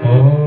आपको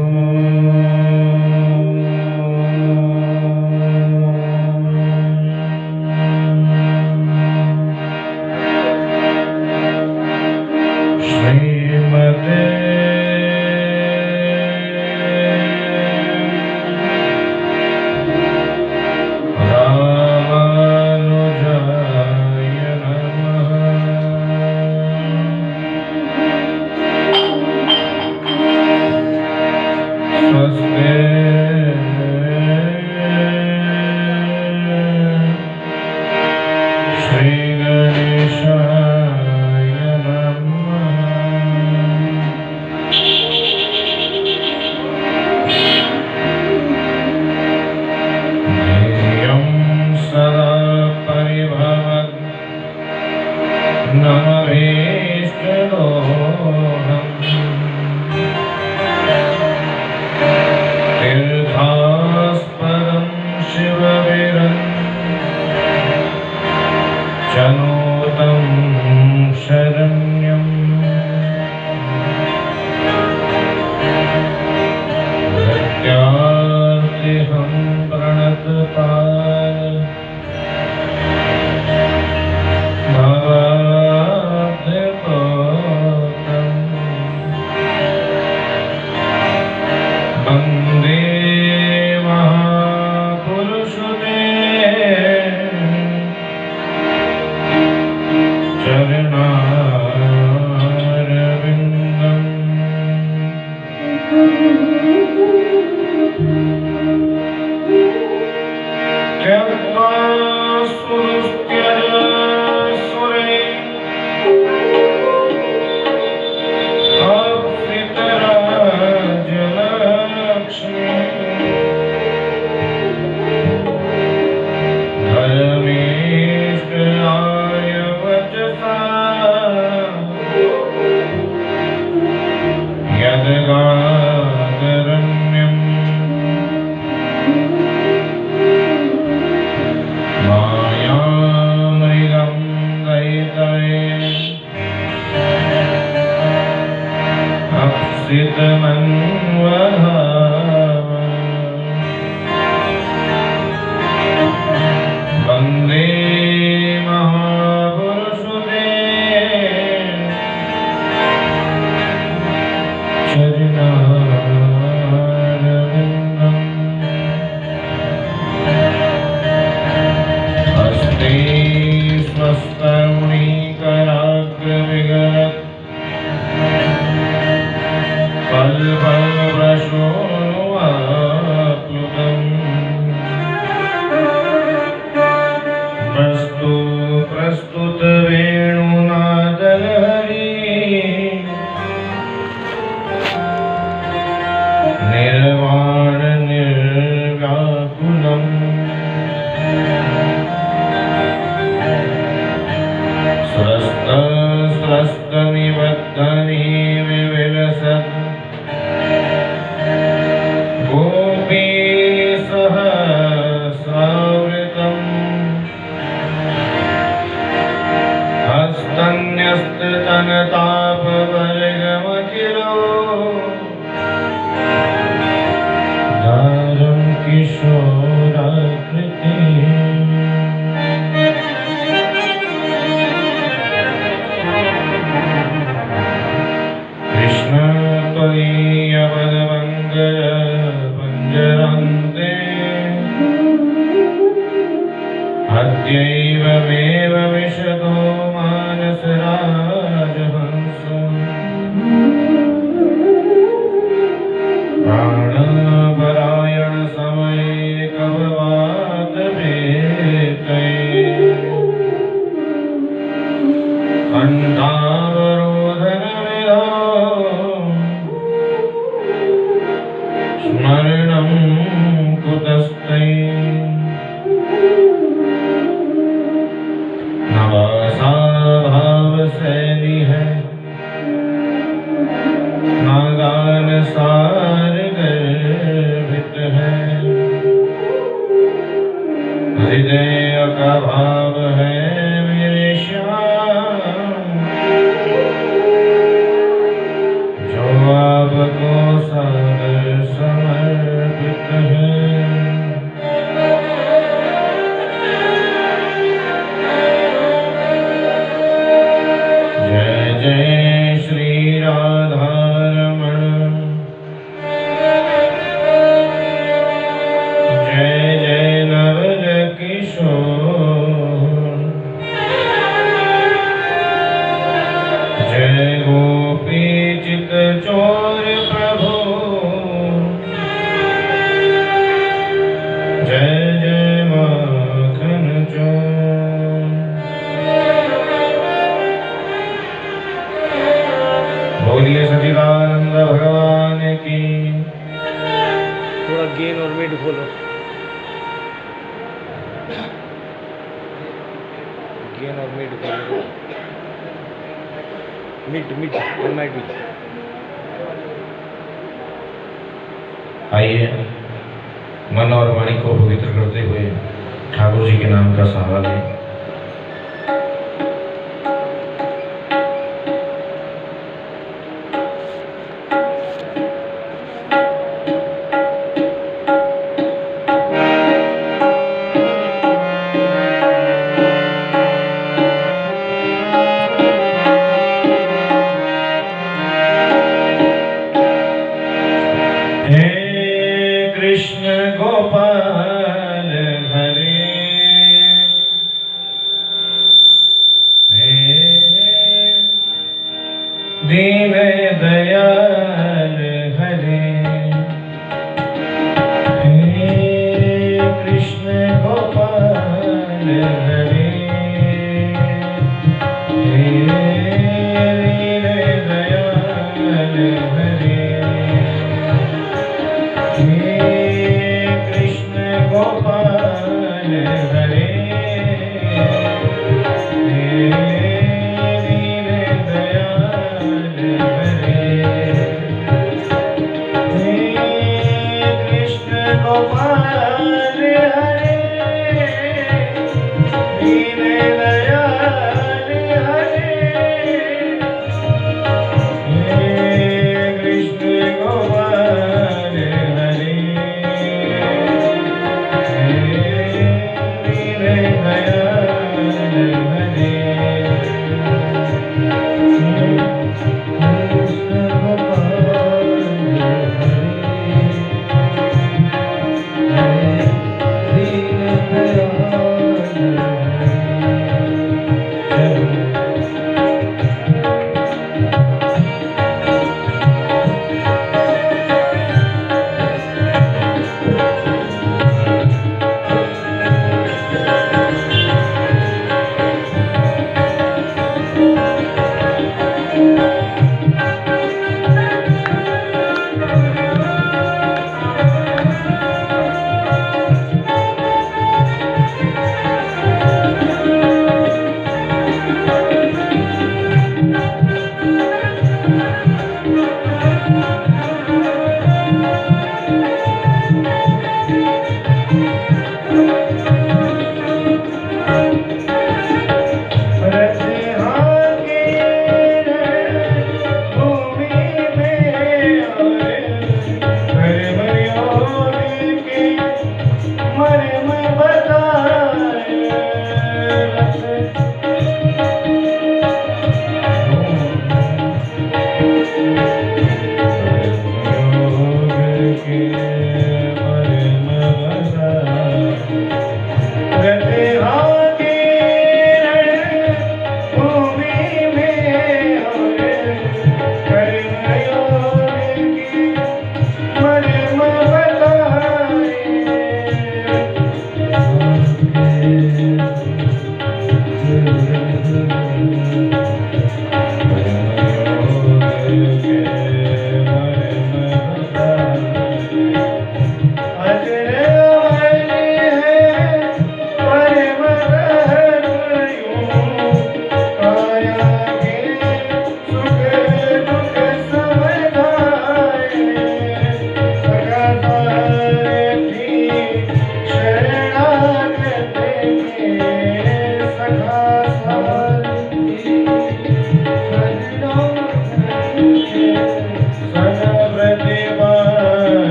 गेन और मिड खोलो, गेन और मिड खोलो, मिड मिड MID। आइए मन और वाणी को पवित्र करते हुए ठाकुर जी के नाम का सहारा लें। कृष्ण गोपाल हरे, दीन दयाल हरे, कृष्ण गोपाल हरे, दीन दयाल हरे, कृष्ण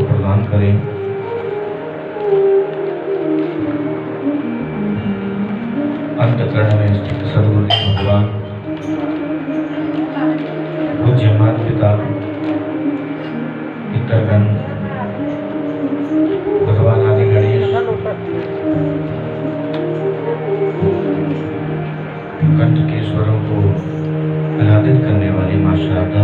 प्रदान करें। अंतःकरण में स्थित सद्गुरुदेव भगवान, पूज्य माता पिता, पितरगण, भगवान आदि गणेश, कंठ के स्वरों को आराधित करने वाली मां शारदा,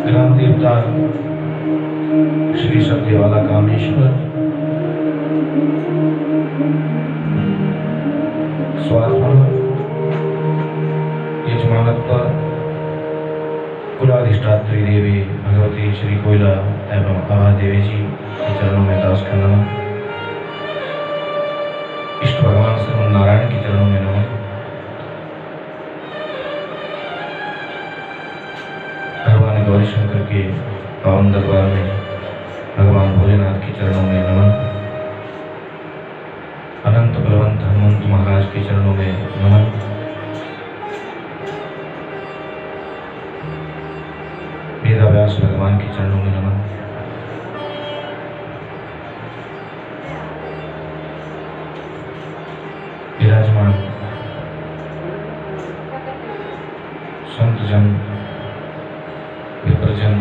ग्राम देवता श्री सत्यवाला कामेश्वर, स्वात्मा यजमानत्व कुलाधिष्ठात्री देवी भगवती श्री कोयला एवं आभा देवी जी के चरणों में दास का नमन। इष्ट भगवान श्री नारायण के चरणों में नमन। भगवान गौरी शंकर के पावन दरबार में भगवान भोलेनाथ के चरणों में नमन। अनंत बलवंत हनुमंत महाराज के चरणों में नमन। वेदाव्यास भगवान के चरणों में नमन। विराजमान संतजन, विप्रजन,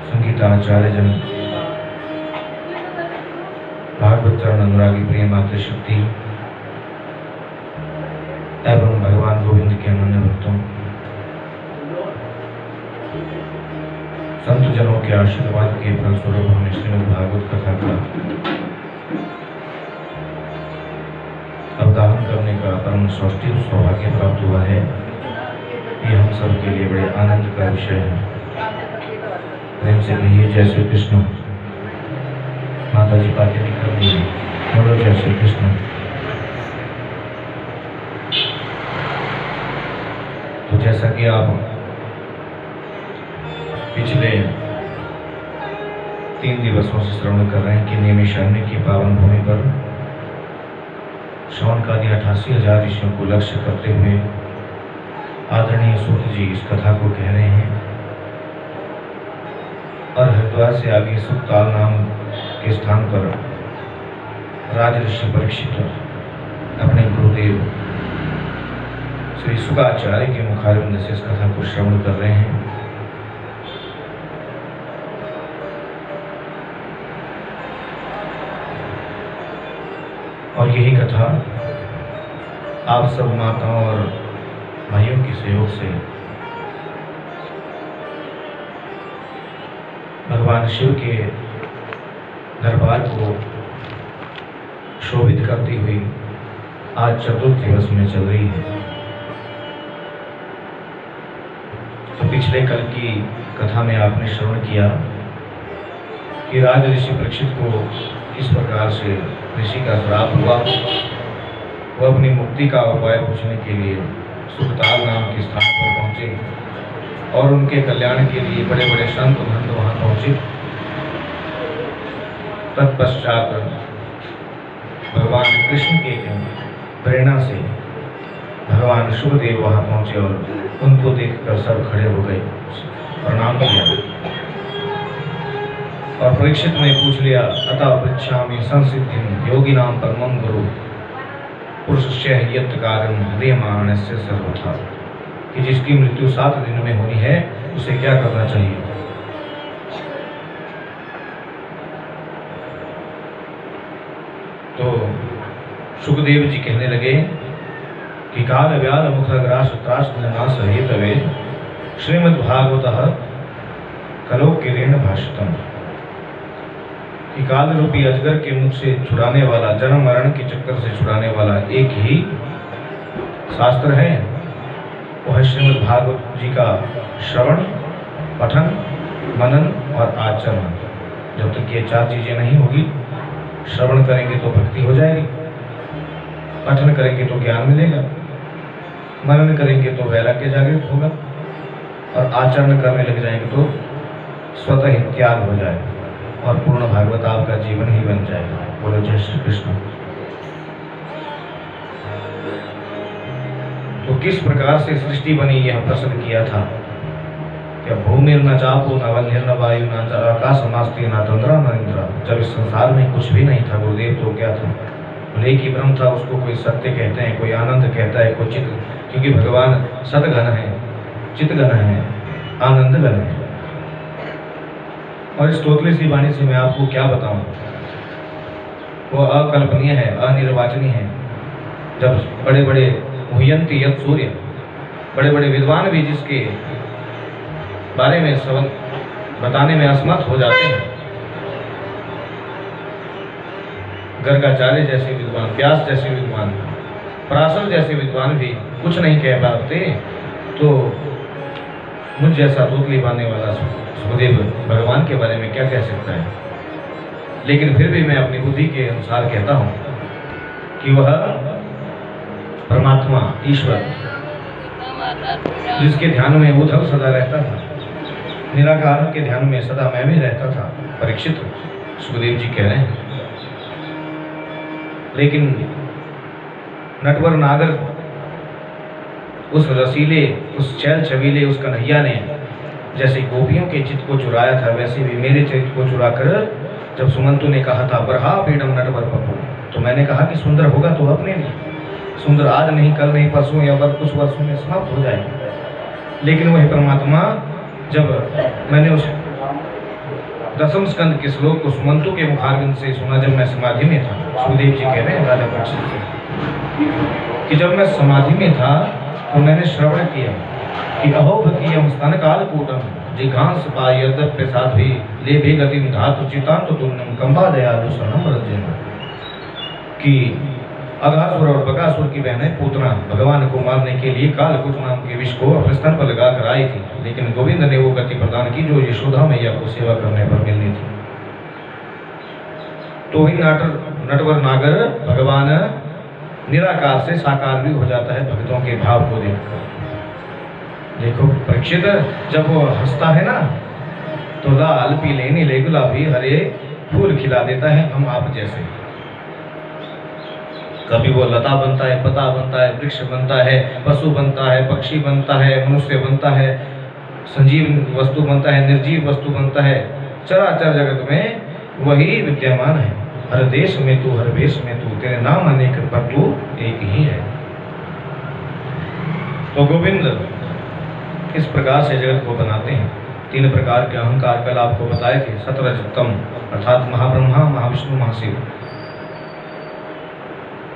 संगीताचार्य जन, भागवत चरण अनुरागी प्रिय मातृशक्ति एवं भगवान गोविंद के अनन्य भक्तों, संत जनों के आशीर्वाद के फलस्वरूप हमें श्रीमद् भागवत कथा का अवधारण करने का परम सौष्ठव सौभाग्य प्राप्त हुआ है। ये हम सब के लिए बड़े आनंद का विषय है। प्रेम से कहिए जय श्री कृष्ण। माता जी बातें नहीं कर रही है, बोलो जय श्री कृष्ण। तो जैसा कि आप पिछले 3 दिवसों से श्रवण कर रहे हैं कि नैमिषारण्य की पावन भूमि पर श्रवण का 88,000 ऋषियों को लक्ष्य करते हुए आदरणीय सूत जी इस कथा को कह रहे हैं। और हरिद्वार से आगे सुखताल नाम के स्थान पर राज ऋषि परीक्षित अपने गुरुदेव श्री शुकाचार्य के मुखारविंद से इस कथा को श्रवण कर रहे हैं। और यही कथा आप सब माताओं और भाइयों के सहयोग से भगवान शिव के दरबार को शोभित करती हुई आज चतुर्थ दिवस में चल रही है। तो पिछले कल की कथा में आपने श्रवण किया कि राज ऋषि परीक्षित को किस प्रकार से ऋषि का श्राप हुआ। वो अपनी मुक्ति का उपाय पूछने के लिए सुखताल नाम के स्थान पर पहुंचे और उनके कल्याण के लिए बड़े बड़े संत भक्त वहां पहुंचे। तत्पश्चात भगवान कृष्ण के प्रेरणा से भगवान शुभदेव वहां पहुंचे और उनको देखकर सब खड़े हो गए, प्रणाम किया और परीक्षित ने पूछ लिया, अतः पृच्छामि संसिद्धिं योगिनां परमं गुरु पुरुषस्य यत् कार्यं ह्रियमाणस्य सर्वथा, कि जिसकी मृत्यु 7 दिन में होनी है उसे क्या करना चाहिए। तो सुखदेव जी कहने लगे कि काल व्याल मुख ग्रास त्रास नाश हेतवे श्रीमद्भागवतः कलो किरेण भाषितम्, कि काल रूपी अजगर के मुख से छुड़ाने वाला, जन्म मरण के चक्कर से छुड़ाने वाला एक ही शास्त्र है, वो है श्रीमद् भागवत जी का श्रवण, पठन, मनन और आचरण। जब तक ये 4 चीजें नहीं होगी, श्रवण करेंगे तो भक्ति हो जाएगी, पठन करेंगे तो ज्ञान मिलेगा, मनन करेंगे तो वैराग्य जागृत होगा और आचरण करने लग जाएंगे तो स्वतः ही त्याग हो जाएगा और पूर्ण भागवत आपका जीवन ही बन जाएगा। बोलो जय श्री कृष्ण। तो तो किस प्रकार से सृष्टि बनी यह प्रश्न किया था। क्या भूमि न चापो न वन्य न वायु न आकाश मास्ती न तंद्रा न इंद्रा। जब इस संसार में कुछ भी नहीं था गुरुदेव तो क्या था, भले की ब्रह्म था, उसको कोई सत्य कहते हैं, कोई आनंद कहता है, कोई चित, क्योंकि भगवान सतगण है, चितगण है, आनंद गण है। और इस तोतली सी वाणी से मैं आपको क्या बताऊं, वो अकल्पनीय है, अनिर्वाचनीय है। जब बड़े बड़े मुह्यंती यत् सूर्य, बड़े बड़े विद्वान भी जिसके बारे में सब बताने में असमर्थ हो जाते हैं, गर्गाचार्य जैसे विद्वान, व्यास जैसे विद्वान, पराशर जैसे विद्वान भी कुछ नहीं कह पाते, तो मुझ जैसा तोतली बांधने वाला सुखदेव भगवान के बारे में क्या कह सकता है। लेकिन फिर भी मैं अपनी बुद्धि के अनुसार कहता हूं कि वह परमात्मा ईश्वर जिसके ध्यान में उद्धव सदा रहता था, निराकार के ध्यान में सदा मैं भी रहता था, परीक्षित सुखदेव जी कह रहे हैं। लेकिन नटवर नागर उस रसीले, उस छैल छबीले, उस कन्हैया ने जैसे गोपियों के चित्त को चुराया था, वैसे भी मेरे चित्त को चुराकर जब सुमंतु ने कहा था बरहा पीडम नटवर पप्पू, तो मैंने कहा कि सुंदर होगा तो अपने लिए, सुंदर आज नहीं, कल नहीं, परसों या कुछ वर्षों में समाप्त हो जाएगा। लेकिन वही परमात्मा, जब मैंने उस दसम स्कंद के श्लोक को सुमंतु के मुखारविंद से सुना, जब मैं समाधि में था, सुखदेव जी कह रहे हैं राजा परीक्षित से, कि जब मैं समाधि में था तो मैंने श्रवण किया कि अहोभकीयम स्तन काल कूटम जिघांस पायद प्रसाद भी ले भी गतिम धातु चितांत तुल्यम कंबा दयालु सनम रजन, कि अघासुर और बकासुर की बहनें पूतना भगवान को मारने के लिए कालकूट नाम के विष को अपने स्तन पर लगा कर आई थी, लेकिन गोविंद ने वो गति प्रदान की जो यशोदा मैया को सेवा करने पर मिलनी थी। तो ही नटवर नागर भगवान निराकार से साकार भी हो जाता है भक्तों के भाव को देखकर। देखो परीक्षित, जब वो हंसता है ना तो लाल पीले नीले गुलाबी हरे फूल खिला देता है, हम आप जैसे। कभी वो लता बनता है, पता बनता है, वृक्ष बनता है, पशु बनता है, पक्षी बनता है, मनुष्य बनता है, संजीव वस्तु बनता है, निर्जीव वस्तु बनता है। चराचर जगत में वही विद्यमान है। हर देश में तू, हर वेश में तू, तेरे नाम अनेक पर तू एक ही है। तो गोविंद इस प्रकार से जगत को बनाते हैं। 3 प्रकार के अहंकार कल आपको बताए थे, सतरजतम अर्थात महाब्रह्मा, महाविष्णु, महाशिव।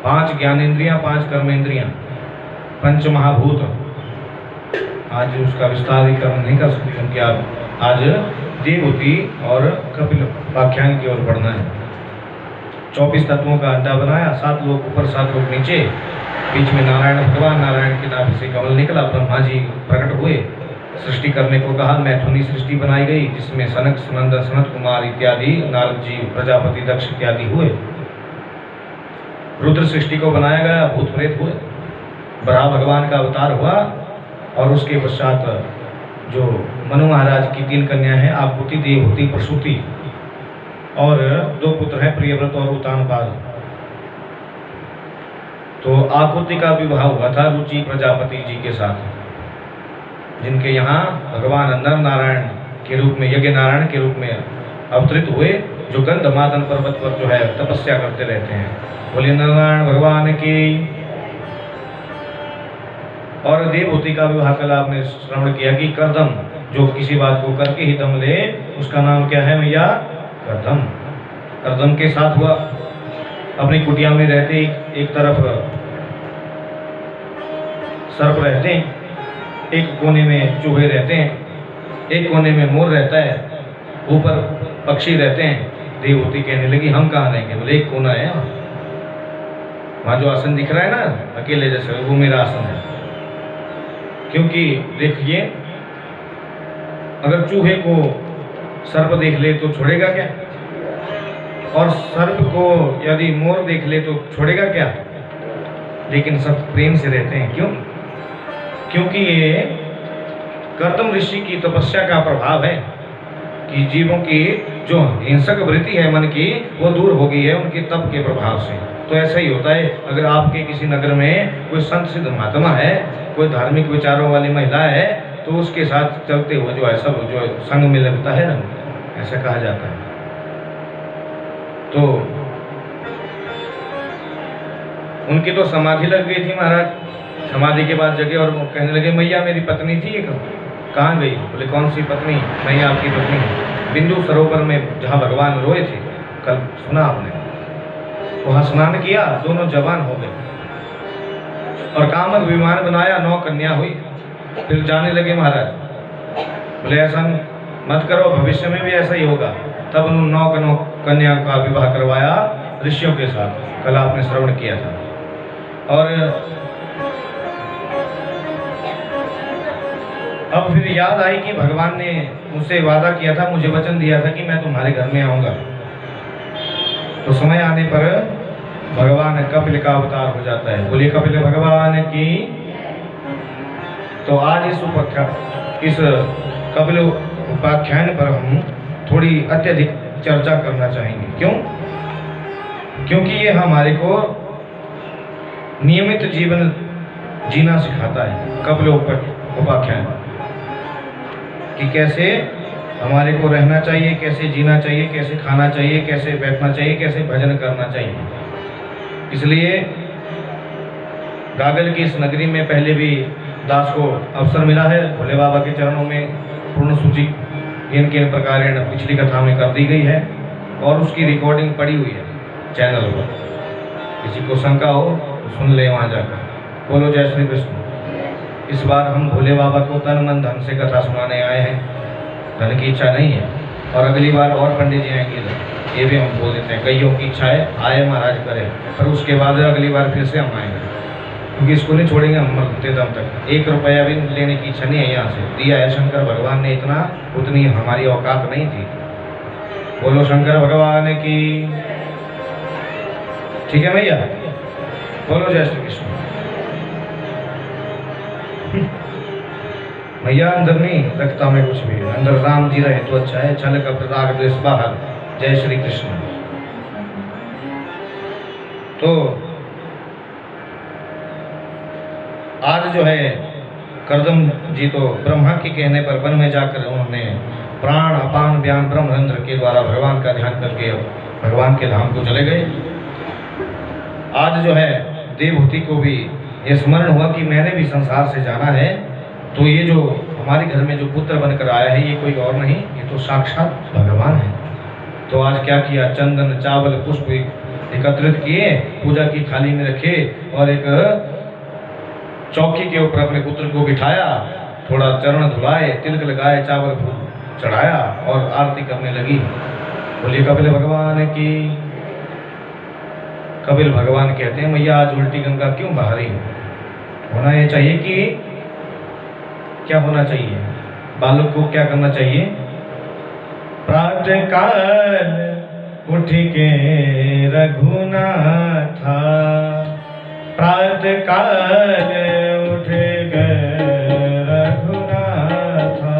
5 ज्ञानेंद्रियां, 5 कर्मेंद्रियां, 5 महाभूत। आज उसका विस्तार ही कर्म नहीं कर सकते, क्योंकि आप आज देवहूति और कपिल व्याख्यान की ओर बढ़ना है। 24 तत्वों का अड्डा बनाया, 7 लोग ऊपर, 7 लोग नीचे, बीच में नारायण भगवान, नारायण की नाभि से कमल निकला, ब्रह्मा जी प्रकट हुए, सृष्टि करने को कहा। मैथुनी सृष्टि बनाई गई, जिसमें सनक, सनंदन, सनत कुमार इत्यादि, नारद जी, प्रजापति, दक्ष इत्यादि हुए। रुद्र सृष्टि को बनाया गया, भूत प्रेत हुए। बराह भगवान का अवतार हुआ, और उसके पश्चात जो मनु महाराज की 3 कन्या हैं, आकुति, देवहूति, प्रसूति, और 2 पुत्र हैं, प्रियव्रत और उतानपाद। तो आकुति का विवाह हुआ था रुचि प्रजापति जी के साथ, जिनके यहाँ भगवान नर नारायण के रूप में, यज्ञ नारायण के रूप में अवतरित हुए, जो गंधमादन पर्वत पर जो है तपस्या करते रहते हैं। बोलिए नारायण भगवान की। और देवहूति का विवाह कल आपने श्रवण किया कि करदम, जो किसी बात को करके ही दम ले, उसका नाम क्या है भैया? करदम। करदम के साथ हुआ। अपनी कुटिया में रहते एक तरफ सर्प रहते हैं, एक कोने में चूहे रहते हैं, एक कोने में मोर रहता है, ऊपर पक्षी रहते हैं। देवहूति कहने लगी हम कहाँ रहेंगे? बोले एक कोना है वहाँ जो आसन दिख रहा है ना अकेले जैसे, वो मेरा आसन है। क्योंकि देखिए, अगर चूहे को सर्प देख ले तो छोड़ेगा क्या? और सर्प को यदि मोर देख ले तो छोड़ेगा क्या? लेकिन सब प्रेम से रहते हैं। क्यों? क्योंकि ये कर्दम ऋषि की तपस्या का प्रभाव है कि जीवों की जो हिंसक वृत्ति है मन की वो दूर हो गई है उनके तप के प्रभाव से। तो ऐसा ही होता है, अगर आपके किसी नगर में कोई संत सिद्ध महात्मा है, कोई धार्मिक विचारों वाली महिला है, तो उसके साथ चलते हुए जो है सब जो संग में लगता है रंग, ऐसा कहा जाता है। तो उनकी तो समाधि लग गई थी महाराज। समाधि के बाद जगह और कहने लगे मैया मेरी पत्नी थी एक, कहाँ गई? बोले कौन सी पत्नी? मैया आपकी पत्नी बिंदु सरोवर में जहाँ भगवान रोए थे, कल सुना आपने, वहाँ स्नान किया, दोनों जवान हो गए और कामक विमान बनाया, 9 कन्या हुई। फिर जाने लगे महाराज, बोले ऐसा मत करो, भविष्य में भी ऐसा ही होगा। तब उन 9 कन्या का विवाह करवाया ऋषियों के साथ, कल आपने श्रवण किया था। और अब फिर याद आई कि भगवान ने मुझसे वादा किया था, मुझे वचन दिया था कि मैं तुम्हारे घर में आऊंगा। तो समय आने पर भगवान कपिल का अवतार हो जाता है। बोलिए कपिल भगवान की। तो आज इस कपिल उपाख्यान पर हम थोड़ी अत्यधिक चर्चा करना चाहेंगे। क्यों? क्योंकि ये हमारे को नियमित जीवन जीना सिखाता है। कपिल उपाख्यान कि कैसे हमारे को रहना चाहिए, कैसे जीना चाहिए, कैसे खाना चाहिए, कैसे बैठना चाहिए, कैसे भजन करना चाहिए। इसलिए गागल की इस नगरी में पहले भी दास को अवसर मिला है, भोले बाबा के चरणों में पूर्ण सूची किन किन प्रकार पिछली कथा में कर दी गई है और उसकी रिकॉर्डिंग पड़ी हुई है चैनल पर। किसी को शंका हो तो सुन ले वहाँ जाकर। बोलो जय श्री कृष्ण। इस बार हम भोले बाबा को तन मन धन से कथा सुनाने आए हैं, धन की इच्छा नहीं है। और अगली बार और पंडित जी आएंगे इधर, ये भी हम बोल देते हैं, कईयों की इच्छा है आए महाराज करें, पर उसके बाद अगली बार फिर से हम आएंगे, क्योंकि इसको नहीं छोड़ेंगे हम मरते दम तक। 1 रुपया भी लेने की इच्छा नहीं है यहाँ से, दिया है शंकर भगवान ने इतना, उतनी हमारी औकात नहीं थी। बोलो शंकर भगवान की। ठीक है भैया, बोलो जय श्री कृष्ण। भैया अंदर नहीं रखता मैं कुछ भी, अंदर राम जी रहे तो अच्छा है। छल कपट राग द्वेष बाहर। जय श्री कृष्ण। तो आज जो है करदम जी तो ब्रह्मा के कहने पर वन में जाकर उन्होंने प्राण अपान व्यान ब्रह्मरंध्र के द्वारा भगवान का ध्यान करके भगवान के धाम को चले गए। आज जो है देवहूति को भी ये स्मरण हुआ कि मैंने भी संसार से जाना है, तो ये जो हमारे घर में जो पुत्र बनकर आया है ये कोई और नहीं, ये तो साक्षात भगवान है। तो आज क्या किया, चंदन चावल पुष्प एकत्रित किए, पूजा की थाली में रखे और एक चौकी के ऊपर अपने पुत्र को बिठाया, थोड़ा चरण धुलाए, तिलक लगाए, चावल फूल चढ़ाया और आरती करने लगी। बोलिए कपिल भगवान की। कपिल भगवान कहते हैं मैया आज उल्टी गंगा क्यों बहा रही? होना ये चाहिए कि क्या होना चाहिए, बालक को क्या करना चाहिए? प्रातः काल उठ के रघुनाथा, प्रातः काल उठ गए रघुनाथा,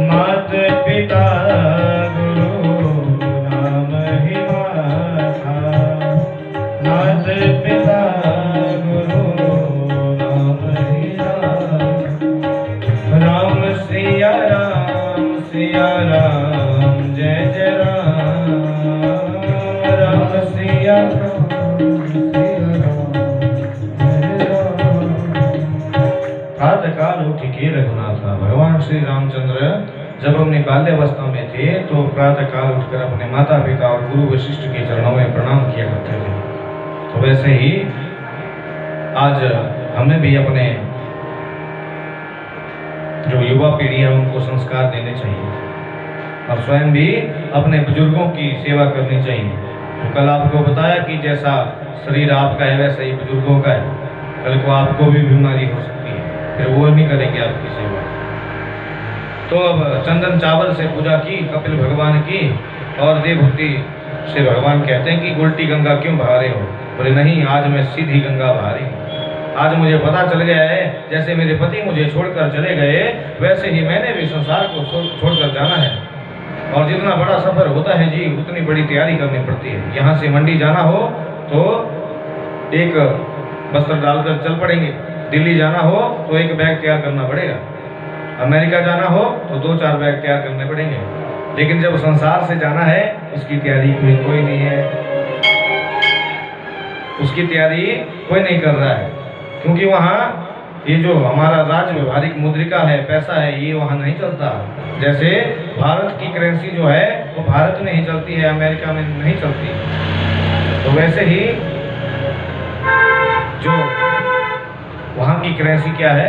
मात पिता गुरु नाम ही माथा, मात पिता गुरु नाम ही राम सिया राम जय जय राम, राम सिया प्रातः काल उठ के रघुनाथा। भगवान श्री रामचंद्र जब अपनी बाल्यावस्था में थे तो प्रातः काल उठकर अपने माता पिता और गुरु वशिष्ठ के चरणों में प्रणाम किया करते थे। तो वैसे ही आज हमें भी अपने जो युवा पीढ़ी है उनको संस्कार देने चाहिए और स्वयं भी अपने बुजुर्गों की सेवा करनी चाहिए। तो कल आपको बताया कि जैसा शरीर आपका है वैसा ही बुजुर्गों का है, कल को आपको भी बीमारी हो सकती है, फिर वो नहीं करेंगे आपकी सेवा। तो अब चंदन चावल से पूजा की कपिल भगवान की और देवहूति से भगवान कहते हैं कि उल्टी गंगा क्यों बहा रहे हो? बोले नहीं, आज मैं सीधी गंगा बहा रही हूँ। आज मुझे पता चल गया है जैसे मेरे पति मुझे छोड़कर चले गए वैसे ही मैंने भी संसार को छोड़कर जाना है। और जितना बड़ा सफर होता है जी उतनी बड़ी तैयारी करनी पड़ती है। यहाँ से मंडी जाना हो तो एक वस्त्र डालकर चल पड़ेंगे, दिल्ली जाना हो तो एक बैग तैयार करना पड़ेगा, अमेरिका जाना हो तो 2-4 बैग तैयार करने पड़ेंगे। लेकिन जब संसार से जाना है उसकी तैयारी कोई नहीं है, उसकी तैयारी कोई नहीं कर रहा है, क्योंकि वहाँ ये जो हमारा राज्य व्यवहारिक मुद्रिका है, पैसा है, ये वहाँ नहीं चलता। जैसे भारत की करेंसी जो है वो भारत में ही चलती है, अमेरिका में नहीं चलती। तो वैसे ही जो वहाँ की करेंसी क्या है,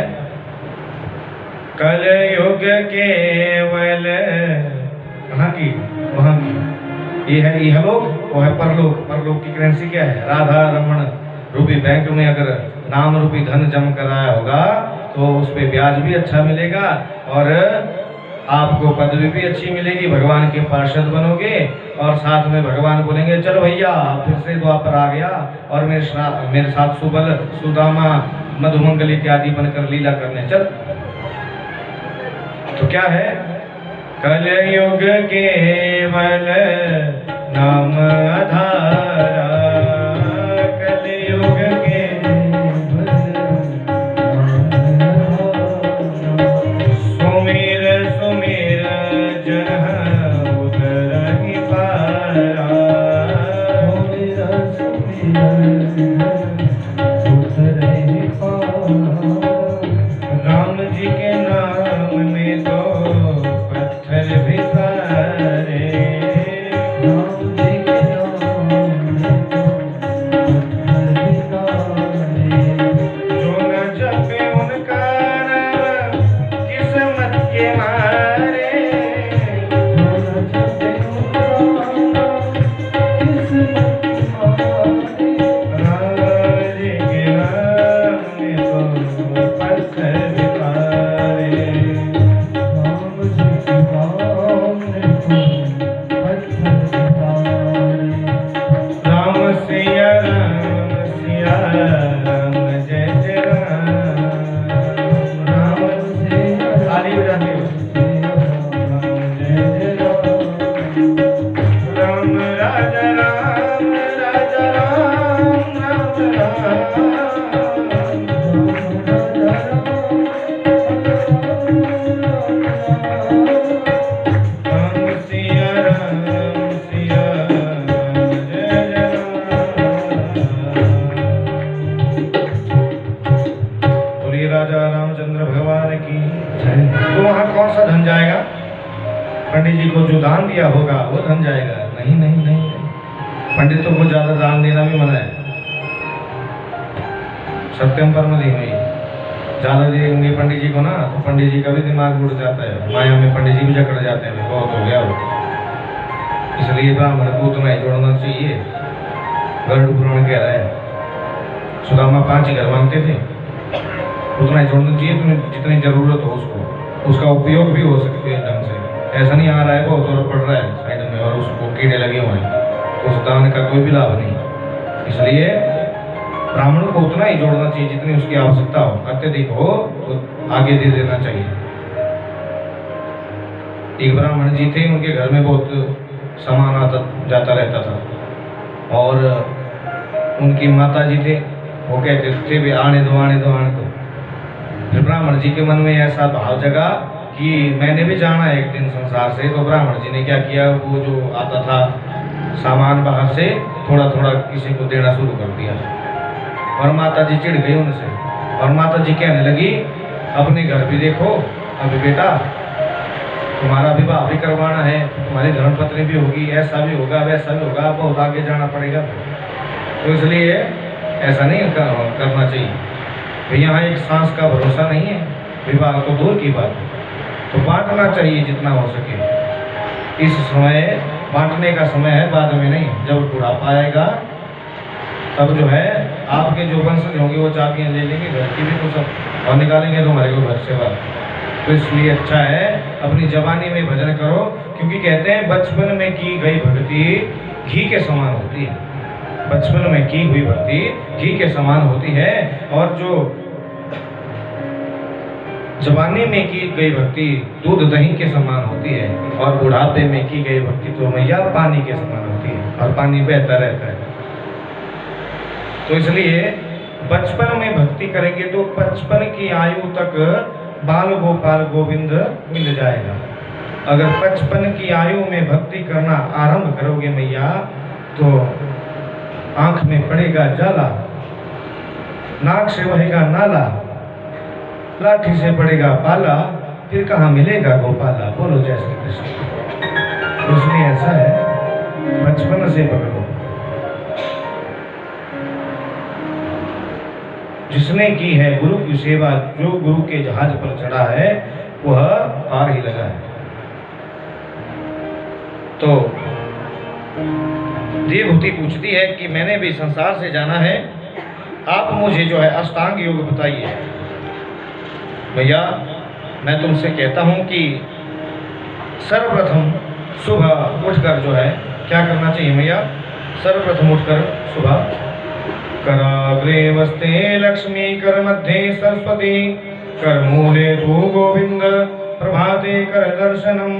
कलयुग केवल कहाँ की, वहाँ की। ये है इहलोक, वो है परलोक। परलोक की करेंसी क्या है, राधा रमण रूपी बैंक में अगर नाम रूपी धन जम कराया होगा तो उस पे ब्याज भी अच्छा मिलेगा और आपको पदवी भी अच्छी मिलेगी, भगवान के पार्षद बनोगे और साथ में भगवान बोलेंगे चलो भैया फिर से द्वापर आ गया और मेरे साथ सुबल सुदामा मधुमंगल इत्यादि बनकर लीला करने चल। तो क्या है, कलयुग केवल नाम आधारा, कलयुग केवल सुमिर सुमिर जन उतरहि पारा, उतरहि पारा। राम जी के नाम में तो पत्थर भी तारे, राम जी के नाम में तो पत्थर भी तारे। जो न जपे उनका नाम किस्मत के मारे, जो न जपे उनका नाम किस्मत के मारे। राम जी के नाम में तो पत्थर भी तारे, राम जी के नाम में तो पत्थर भी तारे। राम सिया राम जय जय राम, राम सिया ताली बजाते हो, राम जय जय राम, राम राजा राम राजा राम राम राम सिया राम जय जय राम। बोलिए राजा रामचंद्र भगवान की जय। तो वहाँ कौन सा धन जाएगा, पंडित जी को जो दान दिया होगा वो धन जाएगा? नहीं नहीं नहीं, पंडितों को ज्यादा दान देना भी मना है, सत्यम परम धीमहि। ज्यादा देंगे पंडित जी को ना तो पंडित जी का भी दिमाग उड़ जाता है, माया में पंडित जी भी जकड़ जाते हैं, बहुत हो गया वो। इसलिए ब्राह्मण को उतना ही जोड़ना चाहिए। गरुड़ पुराण कह रहा है सुदामा 5 ही घर मांगते थे, उतना ही जोड़ना चाहिए तुम्हें जितनी जरूरत हो उसको, उसका उपयोग भी हो सके ढंग से। ऐसा नहीं आ रहा है बहुत और पड़ रहा है साइड में और उसको कीड़े लगे हुए हैं, उस दान का कोई भी लाभ नहीं। इसलिए ब्राह्मण को उतना ही जोड़ना चाहिए जितनी उसकी आवश्यकता हो, अत्यधिक हो तो आगे दे देना चाहिए। एक ब्राह्मण जी थे, उनके घर में बहुत सामान आता जाता रहता था और उनकी माता जी थे, वो कहते थे भी आने दो आने दो आने दो। फिर ब्राह्मण जी के मन में ऐसा भाव जगा कि मैंने भी जाना है एक दिन संसार से। तो ब्राह्मण जी ने क्या किया, वो जो आता था सामान बाहर से थोड़ा थोड़ा किसी को देना शुरू कर दिया और माता जी चिढ़ गई उनसे और माता जी कहने लगी अपने घर भी देखो, अभी बेटा तुम्हारा विवाह भी करवाना है, तुम्हारी धर्मपत्नी भी होगी, ऐसा भी होगा वैसा भी होगा, बहुत आगे जाना पड़ेगा। तो इसलिए ऐसा नहीं करना चाहिए। तो यहाँ एक सांस का भरोसा नहीं है, विवाह तो दूर की बात है। तो बांटना चाहिए जितना हो सके। इस समय बांटने का समय है, बाद में नहीं। जब बुढ़ापा आएगा तब जो है आपके जो वंशज होंगे वो चाबियाँ ले लेंगे घर की भी, तो सब और निकालेंगे तुम्हारे को घर से बाहर। तो इसलिए अच्छा है अपनी जवानी में भजन करो, क्योंकि कहते हैं बचपन में की गई भक्ति घी के समान होती है। बचपन में की हुई भक्ति घी के समान होती है। और जो जवानी में की गई भक्ति दूध दही के समान होती है, और बुढ़ापे में की गई भक्ति तो मैया पानी के समान होती है, और पानी बहता रहता है। तो इसलिए बचपन में भक्ति करेंगे तो 55 की आयु तक बाल गोपाल गोविंद मिल जाएगा। अगर 55 की आयु में भक्ति करना आरंभ करोगे मैया, तो आंख में पड़ेगा जाला, नाक से बहेगा नाला, लाठी से पड़ेगा पाला, फिर कहाँ मिलेगा गोपाला। बोलो जय श्री कृष्ण। उसमें ऐसा है, बचपन से पकड़ो। जिसने की है गुरु की सेवा, जो गुरु के जहाज पर चढ़ा है, वह पार ही लगा है। तो देवहूति पूछती है कि मैंने भी संसार से जाना है, आप मुझे जो है अष्टांग योग बताइए। भैया मैं तुमसे कहता हूं कि सर्वप्रथम सुबह उठकर जो है क्या करना चाहिए भैया? सर्वप्रथम उठकर सुबह कराग्रे वस्ते लक्ष्मी, कर मध्ये सरस्वती, कर मूले तू गोविंद, प्रभाते कर दर्शनम।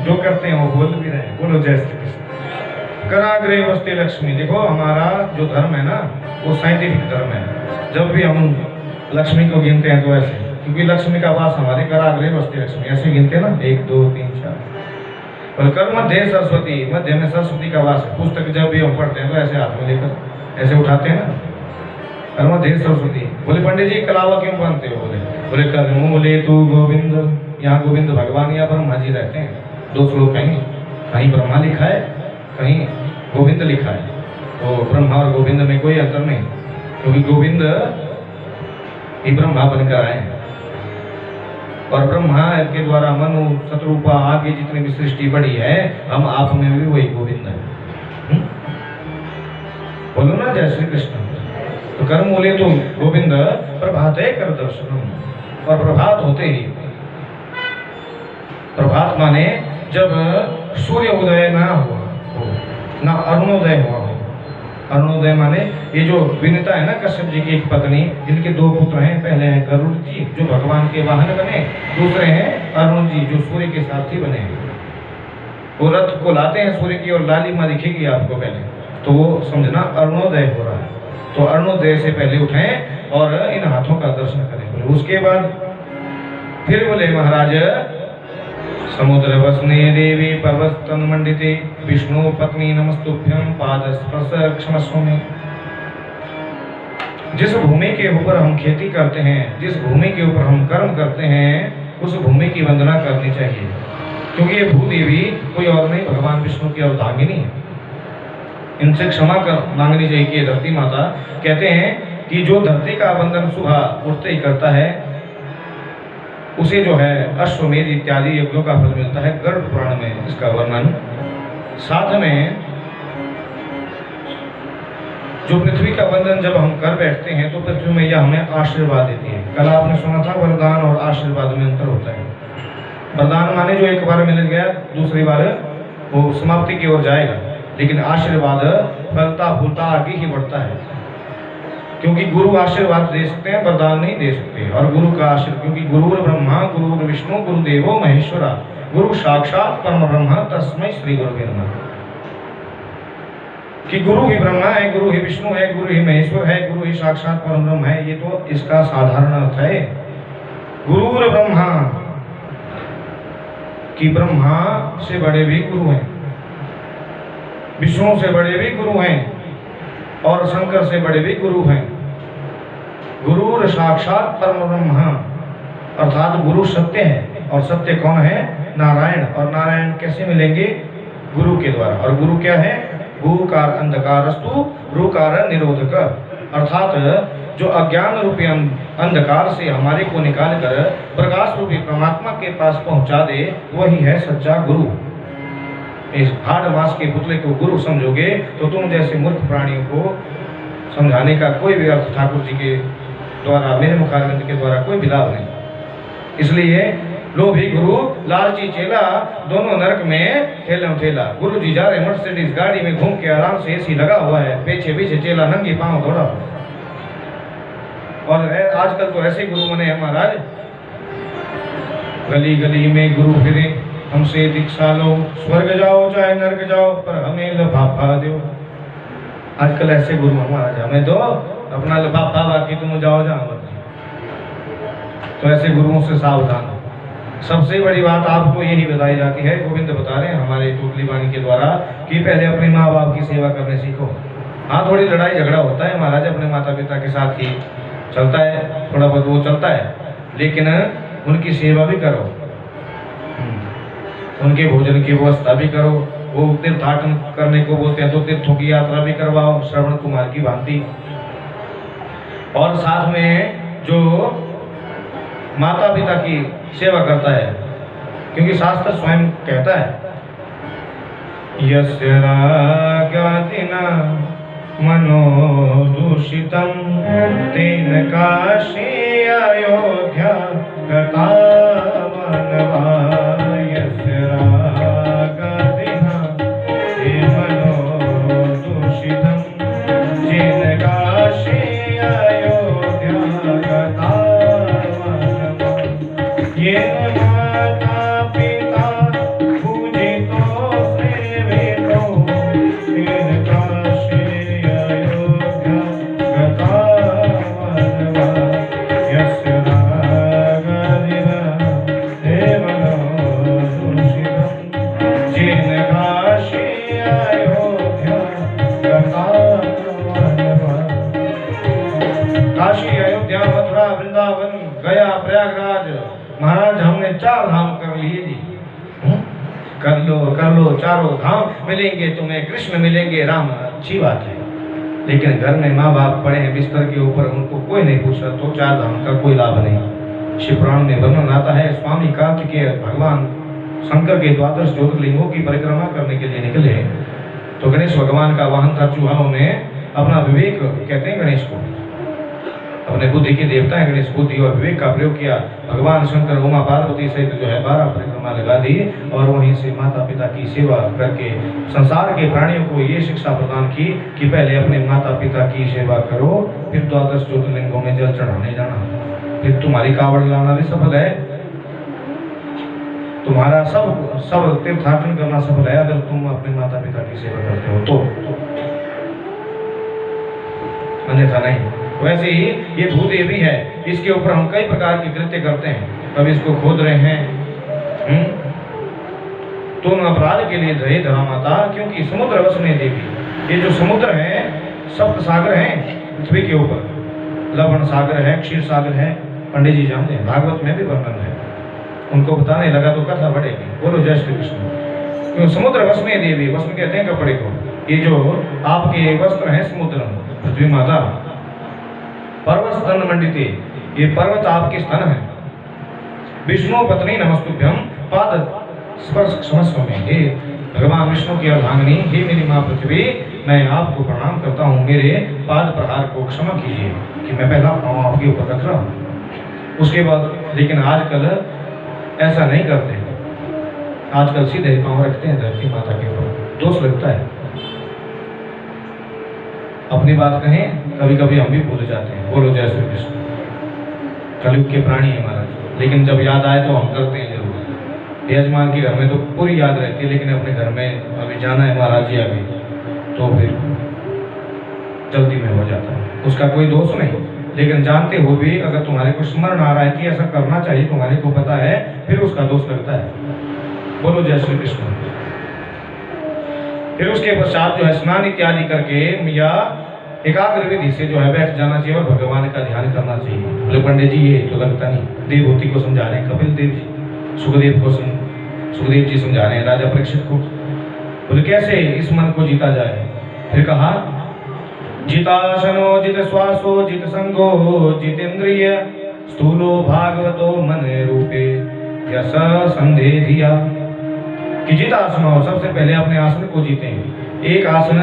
जो करते हैं वो बोल भी रहे हैं, बोलो जय श्री कृष्ण। कराग्रे वस्ते लक्ष्मी, देखो हमारा जो धर्म है ना, वो साइंटिफिक धर्म है। जब भी हम लक्ष्मी को गिनते हैं तो ऐसे, क्योंकि लक्ष्मी का वास हमारे कराग्रे वस्ते लक्ष्मी, ऐसे गिनते हैं ना, 1 2 3 4। और कर मध्य सरस्वती, मध्य में सरस्वती का वास है। पुस्तक जब भी हम पढ़ते हैं तो ऐसे हाथ में लेकर ऐसे उठाते हैं ना, कर मध्य सरस्वती। बोले पंडित जी कलावा क्यों बांधते हो? बोले कर मूले तू गोविंद, यहाँ गोविंद भगवान या ब्रह्मा जी रहते हैं। 2 श्लोक कहीं कहीं ब्रह्मा लिखा है, कहीं गोविंद लिखा है। तो ब्रह्मा और गोविंद में कोई अंतर नहीं, क्योंकि गोविंद ही ब्रह्मा बनकर आए हैं, और ब्रह्मा के द्वारा मनु शत्रुपा आगे जितनी भी सृष्टि बढ़ी है, हम आप में भी वही गोविंद है। बोलो ना जय श्री कृष्ण। तो कर्म बोले तो गोविंद, प्रभाते कर दर्शनम, और प्रभात होते ही, प्रभात माने जब सूर्य उदय ना हुआ हो, ना अरुणोदय हुआ हो। अरुणोदय माने ये जो विनीता है ना, कश्यप जी की एक पत्नी, जिनके 2 पुत्र हैं, पहले हैं गरुड़ जी जो भगवान के वाहन बने, दूसरे हैं अरुण जी जो सूर्य के सारथी बने हैं। वो रथ को लाते हैं सूर्य की, और लालिमा दिखेगी आपको पहले, तो वो समझना अरुणोदय हो रहा है। तो अरुणोदय से पहले उठें और इन हाथों का दर्शन करें। बोले उसके बाद फिर बोले महाराज, समुद्र वसने देवी पर्वतन मंडिते, विष्णु पत्नी नमस्तुभ्यं, पाद स्पर्श क्षमस्व में। जिस भूमि के ऊपर हम खेती करते हैं, जिस भूमि के ऊपर हम कर्म करते हैं, उस भूमि की वंदना करनी चाहिए, क्योंकि ये भूदेवी कोई और नहीं, भगवान विष्णु की अर्धांगिनी है। इनसे क्षमा कर मांगनी चाहिए कि धरती माता। कहते हैं कि जो धरती का वंदन सुबह उठते ही करता है, उसे जो है अश्वमेध इत्यादि यज्ञों का फल मिलता है। गरुड़ पुराण में इसका वर्णन। साथ में जो पृथ्वी का वंदन जब हम कर बैठते हैं, तो पृथ्वी मैया हमें आशीर्वाद देती है। कल आपने सुना था वरदान और आशीर्वाद में अंतर होता है। वरदान माने जो एक बार मिल गया, दूसरी बार वो समाप्ति की ओर जाएगा, लेकिन आशीर्वाद फलता फूलता आगे ही बढ़ता है, क्योंकि गुरु आशीर्वाद दे सकते हैं, वरदान नहीं दे सकते। और गुरु का आशीर्वाद, क्योंकि गुरु ब्रह्मा गुरु विष्णु गुरुदेवो महेश्वरा, गुरु साक्षात परम ब्रह्म तस्मै श्री गुरुवे नमः। कि गुरु ही ब्रह्मा है, गुरु ही विष्णु है, गुरु ही महेश्वर है, गुरु ही साक्षात परम ब्रह्म है, ये तो इसका साधारण अर्थ है। गुरु ब्रह्मा, कि ब्रह्मा से बड़े भी गुरु हैं, विष्णु से बड़े भी गुरु हैं, और शंकर से बड़े भी गुरु हैं। गुरु साक्षात परम ब्रह्म, अर्थात गुरु सत्य है, और सत्य कौन है? नारायण। और नारायण कैसे मिलेंगे? गुरु के द्वारा। और गुरु क्या है? गुरुकार अंधकारस्तु रुकार निरोधक, अर्थात जो अज्ञान रूपी अंधकार से हमारे को निकाल कर प्रकाश रूपी परमात्मा के पास पहुंचा दे, वही है सच्चा गुरु। इस हाड़ मास के पुतले को गुरु समझोगे तो तुम जैसे मूर्ख प्राणियों को समझाने का कोई भी अर्थ ठाकुर जी के द्वारा, मेरे मुखारविंद के द्वारा कोई भी लाभ नहीं। इसलिए लोभी गुरु लालची चेला, दोनों नरक में ठेलम ठेला। गुरु जी जा रहे मर्सिडीज गाड़ी में घूम के आराम से एसी लगा हुआ है, पीछे पीछे चेला नंगी पांव दौड़ा हुआ। और आजकल तो ऐसे गुरु बने हैं महाराज, गली गली में गुरु फिरे हमसे दीक्षा लो, स्वर्ग जाओ चाहे नरक जाओ पर हमें लफाफा दो। आजकल ऐसे गुरु महाराज हमें दो, अपना लफाफा, बाकी तुम जाओ जहां मर्जी। तो ऐसे गुरुओं से सावधान। सबसे बड़ी बात आपको यही बताई जाती है, गोविंद बता रहे हैं हमारे टोटली वाणी के द्वारा, कि पहले अपने माँ बाप की सेवा करने सीखो। हाँ, थोड़ी लड़ाई झगड़ा होता है महाराज, अपने माता पिता के साथ ही चलता है, थोड़ा बहुत वो चलता है, लेकिन उनकी सेवा भी करो, उनके भोजन की व्यवस्था भी करो। वो तीर्थाटन करने को बोलते हैं तो तीर्थों की यात्रा भी करवाओ, श्रवण कुमार की भांति। और साथ में जो माता पिता की सेवा करता है, क्योंकि शास्त्र स्वयं कहता है यस्य रागादिना मनोदूषितं तेन काशी अयोध्या गता मानवा। यस्य रागादिना मनोदूषितं तेन काशी अयोध्या गता। ये माता पिता पूजितो सेवितो तेन काशी अयोध्या गता मानवा। यस्य रागादिना मनोदूषितं तेन काशी अयोध्या गता मानवा। काशी, अयोध्या, मथुरा, वृंदावन, गया, प्रयागराज, महाराज हमने 4 धाम कर लिए जी। कर लो, चारों धाम मिलेंगे तुम्हें, कृष्ण मिलेंगे, राम। अच्छी बात है, लेकिन घर में माँ बाप पड़े हैं बिस्तर के ऊपर, उनको कोई नहीं पूछ रहा, तो 4 धाम का कोई लाभ नहीं। शिवपुराण में वर्णन आता है, स्वामी कार्तिकेय भगवान शंकर के 12 ज्योतिर्लिंगों की परिक्रमा करने के लिए निकले, तो गणेश भगवान का वाहन था चूहा। उन्हें अपना विवेक कहते हैं गणेश को, अपने बुद्धि के देवता है गणेश, बुद्धि और विवेक का प्रयोग किया। भगवान शंकर उमा पार्वती सहित जो है 12 परिक्रमा लगा दी, और वहीं से माता पिता की सेवा करके संसार के प्राणियों को ये शिक्षा प्रदान की कि पहले अपने माता पिता की सेवा करो, फिर 12 ज्योतिर्लिंगों में जल चढ़ाने जाना, फिर तुम्हारी कावड़ लाना भी सफल है, तुम्हारा सब तीर्थाटन करना सफल है, अगर तुम अपने माता पिता की सेवा करते हो तो, अन्यथा नहीं। वैसे ही ये भूदेवी है, इसके ऊपर हम कई प्रकार के कृत्य करते हैं। कभी इसको खोद रहे हैं, तुम अपराध के लिए रहे धरा माता, क्योंकि समुद्र वसने देवी। ये जो समुद्र है, सप्त सागर हैं पृथ्वी के ऊपर, लवण सागर है, क्षीर सागर है, पंडित जी जानते हैं, भागवत में भी वर्णन है। उनको बताने लगा तो कथा बढ़ेगी। बोलो जय श्री कृष्ण। क्यों समुद्र वसने देवी, वस्त्र कहते हैं कपड़े को। ये जो आपके वस्त्र हैं समुद्र, पृथ्वी माता, पर्वत स्तन मंडिते, ये पर्वत आपके स्तन है। विष्णु पत्नी नमस्तुभ्यम पाद स्पर्श क्षमस्व में, हे भगवान विष्णु की अर्धांगिनी, हे मेरी माँ पृथ्वी, मैं आपको प्रणाम करता हूँ, मेरे पाद प्रहार को क्षमा कीजिए कि मैं पहला पाँव आपके ऊपर रख रहा हूँ। उसके बाद, लेकिन आजकल ऐसा नहीं करते, आजकल सीधे पाँव रखते हैं धरती माता के ऊपर, दोष लगता है। अपनी बात कहें, कभी कभी हम भी भूल जाते हैं। बोलो जय श्री कृष्ण। कलयुग के प्राणी है महाराज, लेकिन जब याद आए तो हम करते हैं जरूर। यजमान के घर में तो पूरी याद रहती है, लेकिन अपने घर में अभी जाना है महाराज जी अभी, तो फिर जल्दी में हो जाता है। उसका कोई दोष नहीं, लेकिन जानते हुए भी अगर तुम्हारे को स्मरण आ रहा है कि ऐसा करना चाहिए, तुम्हारे को पता है, फिर उसका दोष लगता है। बोलो जय श्री कृष्ण। फिर उसके पश्चात जो है स्नान इत्यादि करके या एकाग्र विधि से जो है बैठ जाना चाहिए और भगवान का ध्यान करना चाहिए। बोले पंडित जी ये तो लगता नहीं। देवहूति को समझा रहे हैं कपिल देव जी, सुखदेव जी समझा रहे हैं राजा परीक्षित को। बोले कैसे इस मन को जीता जाए। फिर कहा जिताशनो जित श्वासो जित संगो जितेंद्रिय स्थूलो भागवतो मन रूपे यस संदेधिया। कि जितासन हो, सबसे पहले अपने आसन को जीते हैं। एक आसन,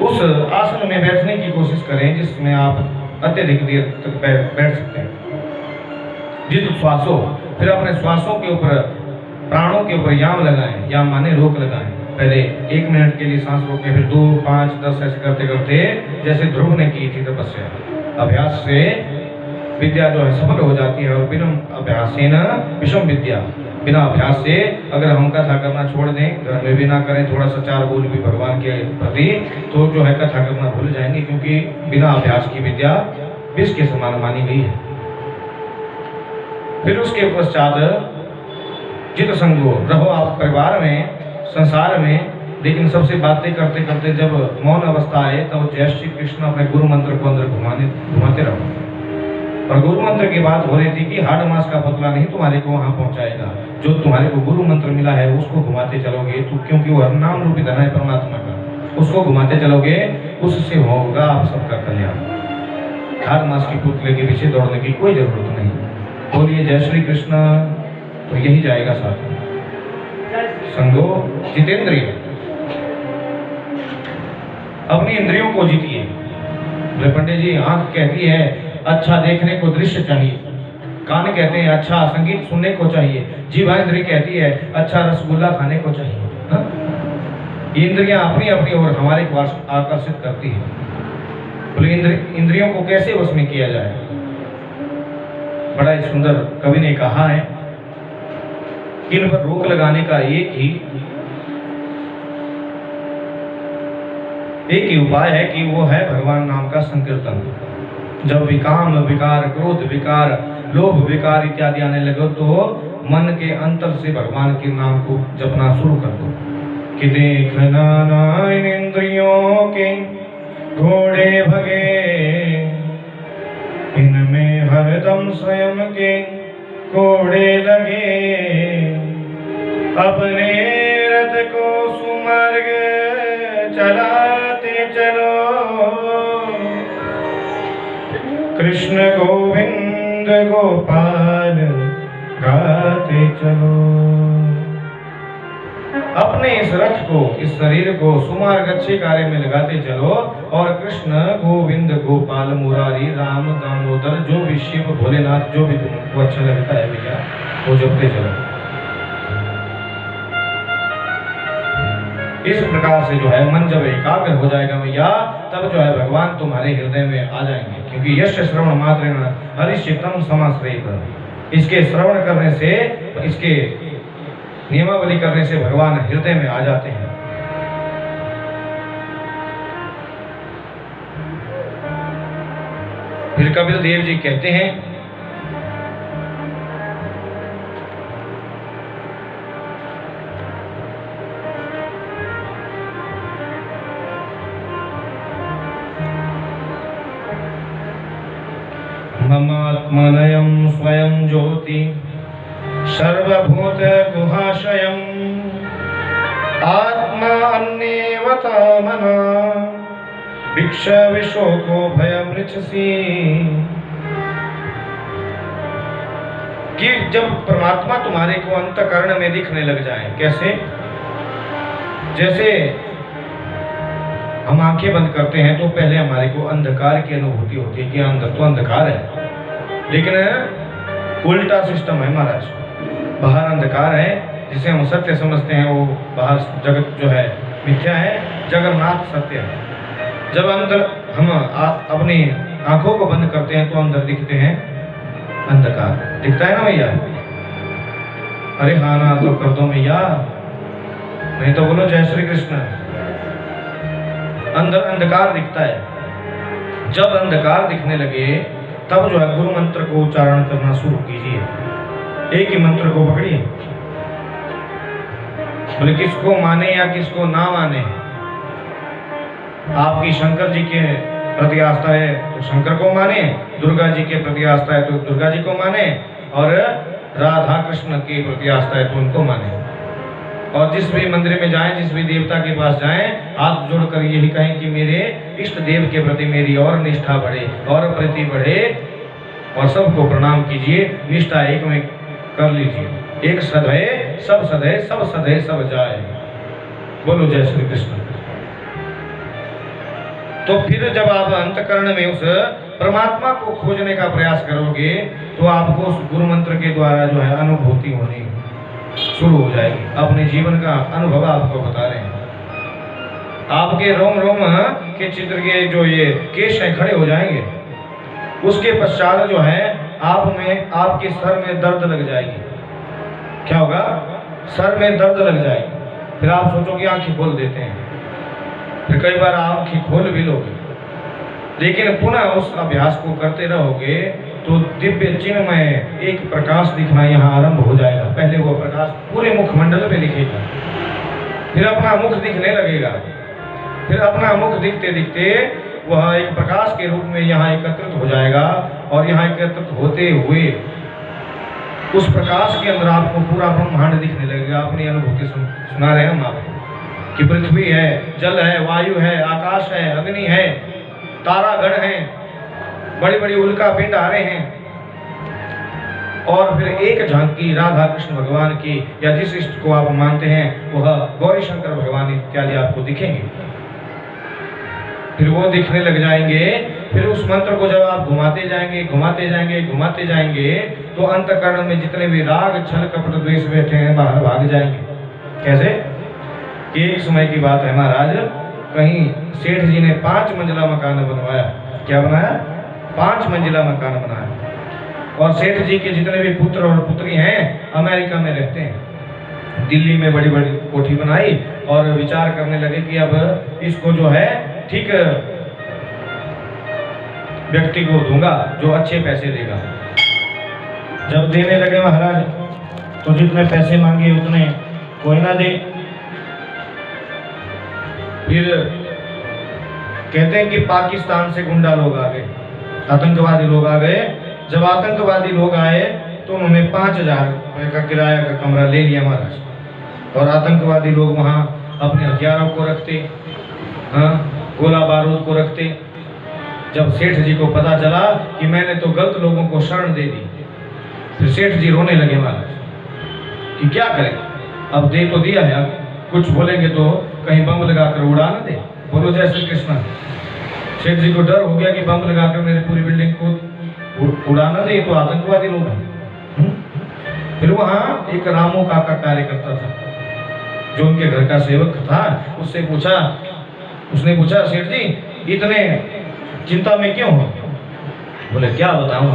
उस आसन में बैठने की कोशिश करें जिसमें आप अत्यधिक देर तक बैठ सकते हैं। जित श्वासो, फिर अपने श्वासों के ऊपर, प्राणों के ऊपर याम लगाएं, याम माने रोक लगाएं। पहले 1 मिनट के लिए सांस रोकें, फिर 2, 5, 10 ऐसे करते करते, जैसे ध्रुव ने की थी तपस्या, अभ्यास से विद्या जो है सफल हो जाती है। और बिना अभ्यास से न विषम विद्या, बिना अभ्यास से अगर हम कथा करना छोड़ दें, घर में भी ना करें, थोड़ा सा चार बोल भी भगवान के प्रति, तो जो है कथा करना भूल जाएंगे, क्योंकि बिना अभ्यास की विद्या विष के समान मानी गई है। फिर उसके पश्चात जित संगो रहो आप परिवार में, संसार में, लेकिन सबसे बातें करते करते जब मौन अवस्था आए तब जय श्री कृष्ण अपने गुरु मंत्र को अंदर घुमाते रहो। और गुरु मंत्र की बात हो रही थी कि हाड़ मास का पुतला नहीं तुम्हारे को वहां पहुंचाएगा, जो तुम्हारे को गुरु मंत्र मिला है उसको घुमाते चलोगे तो, क्योंकि वो नाम रूपी धन है परमात्मा का, उसको घुमाते चलोगे, उससे होगा आप सबका कल्याण। हाड़ मास के पुतले के पीछे दौड़ने की कोई जरूरत नहीं। बोलिए जय श्री कृष्ण, तो यही जाएगा साथ में। संगो जितेंद्रिय, अपनी इंद्रियों को जीतिए। बोले पंडित जी आंख कहती है अच्छा देखने को दृश्य चाहिए, कान कहते हैं अच्छा संगीत सुनने को चाहिए, जीवा इंद्रिय कहती है अच्छा रसगुल्ला खाने को चाहिए। हा? ये इंद्रियां अपनी अपनी ओर हमारे को आकर्षित करती है। बोले इंद्रियों को कैसे वश में किया जाए? बड़ा ही सुंदर कवि ने कहा है, इन पर रोक लगाने का एक ही उपाय है कि वो है भगवान नाम का संकीर्तन। जब भी काम विकार, क्रोध विकार, लोभ विकार इत्यादि आने लगे तो मन के अंतर से भगवान के नाम को जपना शुरू कर दो कि देखना ना इन इंद्रियों के घोड़े भगे, इनमें हरदम स्वयं के घोड़े लगे, अपने रथ को सुमार्ग चलाते चलो, कृष्ण गोविंद गोपाल गाते चलो। अपने इस रथ को, इस शरीर को सुमार्ग अच्छे कार्य में लगाते चलो और कृष्ण गोविंद गोपाल मुरारी राम दामोदर जो भी शिव भोलेनाथ जो भी तुमको अच्छा लगता है भैया वो जपते चलो। इस प्रकार से जो है मन जब एकाग्र हो जाएगा भैया, तब जो है भगवान तुम्हारे हृदय में आ जाएंगे, क्योंकि यश श्रवण मात्र हरिचितम समाश्रयेत। इसके श्रवण करने से, इसके नियमावली करने से भगवान हृदय में आ जाते हैं। फिर कपिल देव जी कहते हैं, ममात्मनयं स्वयं ज्योति सर्वभूत गुहाशयम् आत्मा अन्येवता मना भिक्ष विशोको भयमृच्छसि। कि जब परमात्मा तुम्हारे को अंतःकरण में दिखने लग जाए, कैसे? जैसे हम आंखें बंद करते हैं तो पहले हमारे को अंधकार की अनुभूति होती है कि अंदर तो अंधकार है, लेकिन उल्टा सिस्टम है महाराज। बाहर अंधकार है जिसे हम सत्य समझते हैं, वो बाहर जगत जो है मिथ्या है, जगन्नाथ सत्य है। जब अंदर हम अपनी आंखों को बंद करते हैं तो अंदर दिखते हैं अंधकार। दिखता है ना भैया? अरे हाँ ना तो कर दो भैया, नहीं तो बोलो जय श्री कृष्ण। अंदर अंधकार दिखता है। जब अंधकार दिखने लगे तब जो है गुरु मंत्र को उच्चारण करना शुरू कीजिए। एक ही मंत्र को पकड़िए, बोले किसको माने या किसको ना माने। आपकी शंकर जी के प्रति आस्था है तो शंकर को माने, दुर्गा जी के प्रति आस्था है तो दुर्गा जी को माने, और राधा कृष्ण के प्रति आस्था है तो उनको माने। और जिस भी मंदिर में जाएं, जिस भी देवता के पास जाएं, हाथ जोड़कर यही कहें कि मेरे इष्ट देव के प्रति मेरी और निष्ठा बढ़े और प्रीति बढ़े, और सबको प्रणाम कीजिए। निष्ठा एक में कर लीजिए। एक सधे सब सधे, सब सधे सब जाए। बोलो जय श्री कृष्ण। तो फिर जब आप अंतःकरण में उस परमात्मा को खोजने का प्रयास करोगे तो आपको उस गुरु मंत्र के द्वारा जो है अनुभूति होनी शुरू हो जाएगी। अपने जीवन का अनुभव आपको बता रहे हैं। आपके रोम रोम के चित्र के जो ये केश हैं खड़े हो जाएंगे। उसके पश्चात जो है आप में आपके सर में दर्द लग जाएगी। क्या होगा? सर में दर्द लग जाएगी। फिर आप सोचोगे आंखें खोल देते हैं, फिर कई बार आंखें खोल भी लोगे, लेकिन पुनः उस अभ्यास को करते रहोगे तो दिव्य चिन्ह में एक प्रकाश दिखना यहाँ आरंभ हो जाएगा। पहले वो प्रकाश पूरे मुखमंडल में दिखेगा, फिर अपना मुख दिखने लगेगा, फिर अपना मुख दिखते दिखते वह एक प्रकाश के रूप में यहाँ एकत्रित हो जाएगा, और यहाँ एकत्रित होते हुए उस प्रकाश के अंदर आपको पूरा ब्रह्मांड दिखने लगेगा। अपनी अनुभूति सुना रहे हैं हम आपको कि पृथ्वी है, जल है, वायु है, आकाश है, अग्नि है, तारागण है, बड़ी बड़ी उल्का पिंड आ रहे हैं, और फिर एक झांकी राधा कृष्ण भगवान की या जिस इष्ट को आप मानते हैं वह गौरी शंकर भगवान इत्यादि आपको दिखेंगे। फिर वो दिखने लग जाएंगे। फिर उस मंत्र को जब आप घुमाते जाएंगे घुमाते जाएंगे घुमाते जाएंगे तो अंतःकरण में जितने भी राग छल कपट द्वेष बैठे हैं बाहर भाग जाएंगे। कैसे? कि एक समय की बात है महाराज, कहीं सेठ जी ने 5 मंजिला मकान बनवाया। क्या बनाया? 5 मंजिला मकान बनाया। और सेठ जी के जितने भी पुत्र और पुत्री हैं अमेरिका में रहते हैं। दिल्ली में बड़ी बड़ी कोठी बनाई और विचार करने लगे कि अब इसको जो है ठीक व्यक्ति को दूंगा जो अच्छे पैसे देगा। जब देने लगे महाराज तो जितने पैसे मांगे उतने कोई ना दे। फिर कहते हैं कि पाकिस्तान से गुंडा लोग आ गए, आतंकवादी लोग आ गए। जब आतंकवादी लोग आए तो उन्होंने 5000 रुपये का किराया का कमरा ले लिया महाराज, और आतंकवादी लोग वहाँ अपने हथियारों को रखते, गोला बारूद को रखते। जब सेठ जी को पता चला कि मैंने तो गलत लोगों को शरण दे दी, फिर सेठ जी रोने लगे महाराज कि क्या करें, अब दे तो दिया है, अब कुछ बोलेंगे तो कहीं बम लगाकर उड़ा ना दे। बोलो जय श्री कृष्ण। सेठ जी को डर हो गया कि बम लगाकर मेरी पूरी बिल्डिंग को उड़ा ना दे, तो आतंकवादी लोग हैं। फिर वहाँ एक रामू काका कार्य करता था जो उनके घर का सेवक था, उससे पूछा, उसने पूछा सेठ जी इतने चिंता में क्यों हो? बोले क्या बताऊं,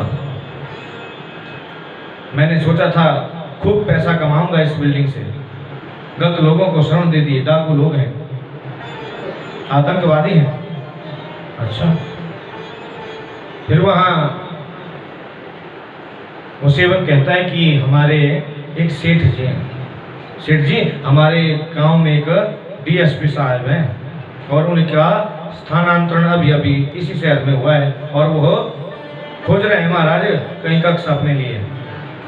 मैंने सोचा था खूब पैसा कमाऊंगा इस बिल्डिंग से, गलत लोगों को शरण दे दिए, डाकू लोग हैं, आतंकवादी हैं। अच्छा। फिर वहां वो सेवक कहता है कि हमारे एक सेठ जी हैं, सेठ जी हमारे गांव में एक डीएसपी साहब हैं और उनका स्थानांतरण अभी अभी इसी शहर में हुआ है, और वो खोज रहे हैं महाराज कहीं कक्ष अपने लिए,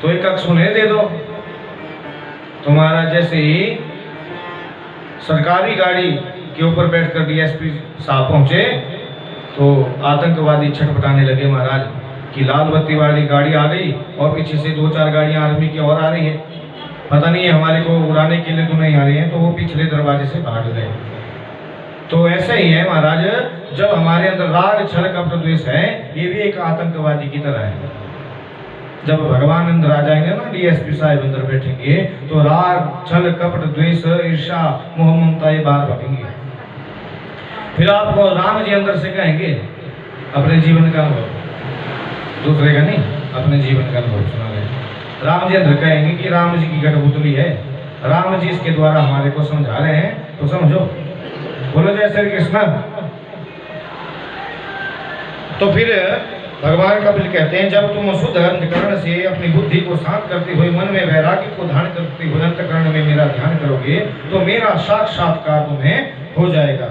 तो एक कक्ष उन्हें दे दो। तो महाराज जैसे ही सरकारी गाड़ी के ऊपर बैठकर डीएसपी साहब पहुंचे तो आतंकवादी छटपटाने लगे महाराज कि लाल बत्ती वाली गाड़ी आ गई और पीछे से 2-4 गाड़ियां आर्मी की और आ रही है, पता नहीं है हमारे को उड़ाने के लिए तो नहीं आ रही है। तो वो पिछले दरवाजे से भाग गए। तो ऐसे ही है महाराज, जब हमारे अंदर राग छल कपट द्वेष है, ये भी एक आतंकवादी की तरह है। जब भगवान अंदर आ जाएंगे ना, डीएसपी साहब अंदर बैठेंगे, तो राग छल कपट द्वेष ईर्ष्या मोह ममता ये बाहर भागेंगे। फिर आपको राम जी अंदर से कहेंगे अपने जीवन का अनुभव, दूसरे का नहीं, अपने जीवन का अनुभव सुना रहे। राम जी अंदर कहेंगे कि राम जी की कठपुतली है, राम जी इसके द्वारा हमारे को समझा रहे हैं, तो समझो। बोलो जय श्री कृष्ण। तो फिर भगवान कपिल कहते हैं जब तुम शुद्ध अंतकरण से अपनी बुद्धि को शांत करते हुए मन में वैराग्य को धारण करते हुए अंतकरण में मेरा ध्यान करोगे तो मेरा साक्षात्कार तुम्हें हो जाएगा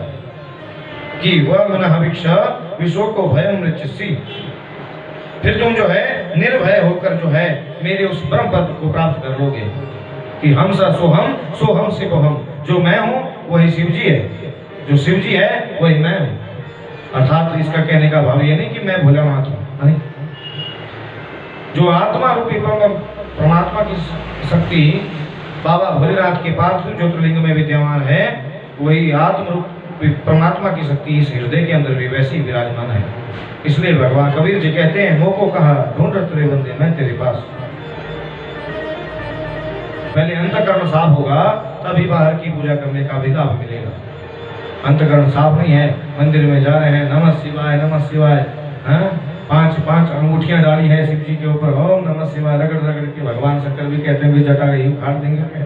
कि वह मन भिक्षा विश्व को भयम मृत्युसी। फिर तुम जो है निर्भय होकर जो है मेरे उस ब्रह्म पद को प्राप्त कर लोगे कि हम सा सो हम से को हम, जो मैं हूँ वही शिव जी है, जो शिव जी है वही मैं हूँ। अर्थात इसका कहने का भाव ये नहीं कि मैं भोलेनाथ हूँ, नहीं। जो आत्मा रूपी परमात्मा की शक्ति बाबा भोलेनाथ के पार्थिव ज्योतिर्लिंग में विद्यमान है, वही आत्म रूपी परमात्मा की शक्ति इस हृदय के अंदर भी वैसी विराजमान है। इसलिए भगवान कबीर जी कहते हैं मोको कहा ढूंढ तेरे बंदे मैं तेरे पास। पहले अंतकरण साफ होगा तभी बाहर की पूजा करने का भी लाभ मिलेगा। अंतकरण साफ नहीं है, मंदिर में जा रहे हैं नमः शिवाय 5 पांच अंगूठियां डाली है शिव जी के ऊपर, ओम नमः शिवाय रगड़ रगड़ के। भगवान शंकर भी कहते हैं भी जटा यही उखाड़ देंगे क्या?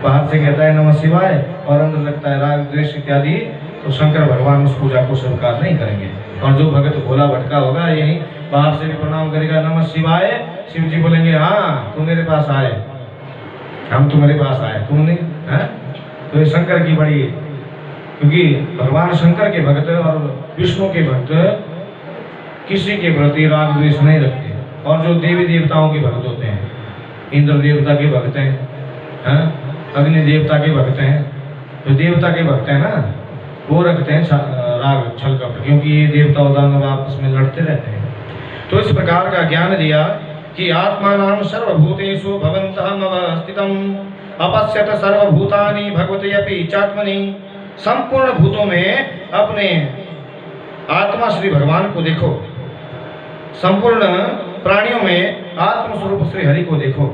बाहर से कहता है नमः शिवाय और अंदर लगता है राग द्वेष इत्यादि, तो शंकर भगवान उस पूजा को स्वीकार नहीं करेंगे। और जो भगत भोला भटका होगा यही बाहर से भी प्रणाम करेगा नमः शिवाय, शिव जी बोलेंगे हाँ तू मेरे पास आए, हम तुम्हारे पास आए, तुम नहीं है। तो ये शंकर की बड़ी, क्योंकि भगवान शंकर के भक्त और विष्णु के भक्त किसी के प्रति राग द्वेष नहीं रखते। और जो देवी देवताओं के भक्त होते हैं, इंद्र देवता के भक्त हैं, अग्नि देवता के भक्त हैं, जो देवता के भक्त हैं ना वो रखते हैं राग छल कपट, क्योंकि ये देवता और दानव आपस में लड़ते रहते हैं। तो इस प्रकार का ज्ञान दिया कि आत्मानां सर्वभूतेषु भवन्तः मवस्थितम् अपश्यत सर्वभूतानि भगवते अपि चात्मनि। संपूर्ण भूतों में अपने आत्मा श्री भगवान को देखो, संपूर्ण प्राणियों में आत्मस्वरूप श्री हरि को देखो।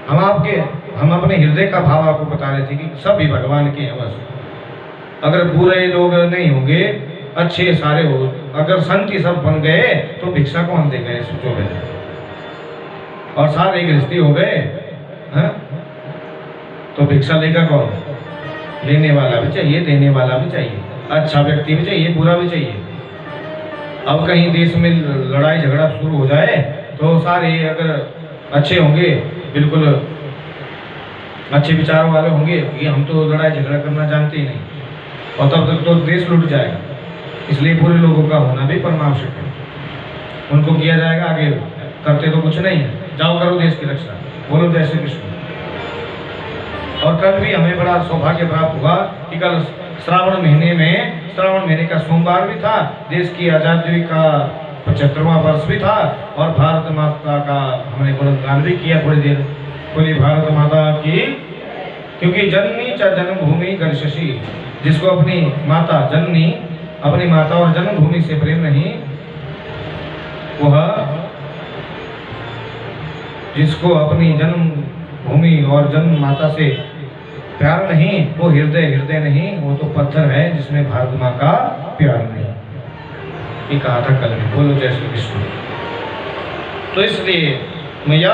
हम अपने हृदय का भाव आपको बता रहे थे कि सब भी भगवान के हैं। बस अगर बुरे लोग नहीं होंगे, अच्छे सारे हो, अगर संत ही सब बन गए तो भिक्षा कौन देगा? सोचो भाई। और सारे गृहस्थी हो गए तो भिक्षा लेगा कौन? लेने वाला भी चाहिए, देने वाला भी चाहिए, अच्छा व्यक्ति भी चाहिए, बुरा भी चाहिए। अब कहीं देश में लड़ाई झगड़ा शुरू हो जाए तो सारे अगर अच्छे होंगे, बिल्कुल अच्छे विचारों वाले होंगे कि हम तो लड़ाई झगड़ा करना जानते ही नहीं, और तब तक तो देश लुट जाएगा। इसलिए बुरे लोगों का होना भी परमावश्यक है। उनको किया जाएगा, आगे करते तो कुछ नहीं है, जाओ करो देश की रक्षा, बोलो जय श्री कृष्ण। और कल भी हमें बड़ा सौभाग्य प्राप्त हुआ कि कल श्रावण महीने का सोमवार भी था, देश की आजादी का 75वां वर्ष भी था, और भारत माता का हमने गुणगान भी किया थोड़ी देर। बोली भारत माता की, क्योंकि जननी च जन्मभूमि गर्षसी, जिसको अपनी माता जननी, अपनी माता और जन्मभूमि से प्रेम नहीं, वह जिसको अपनी जन्मभूमि और जन्म माता से प्यार नहीं, वो हृदय नहीं, वो तो पत्थर है जिसमें भारत माँ का प्यार नहीं। ये कहा था कल में। बोलो जय श्री कृष्ण। तो इसलिए मैया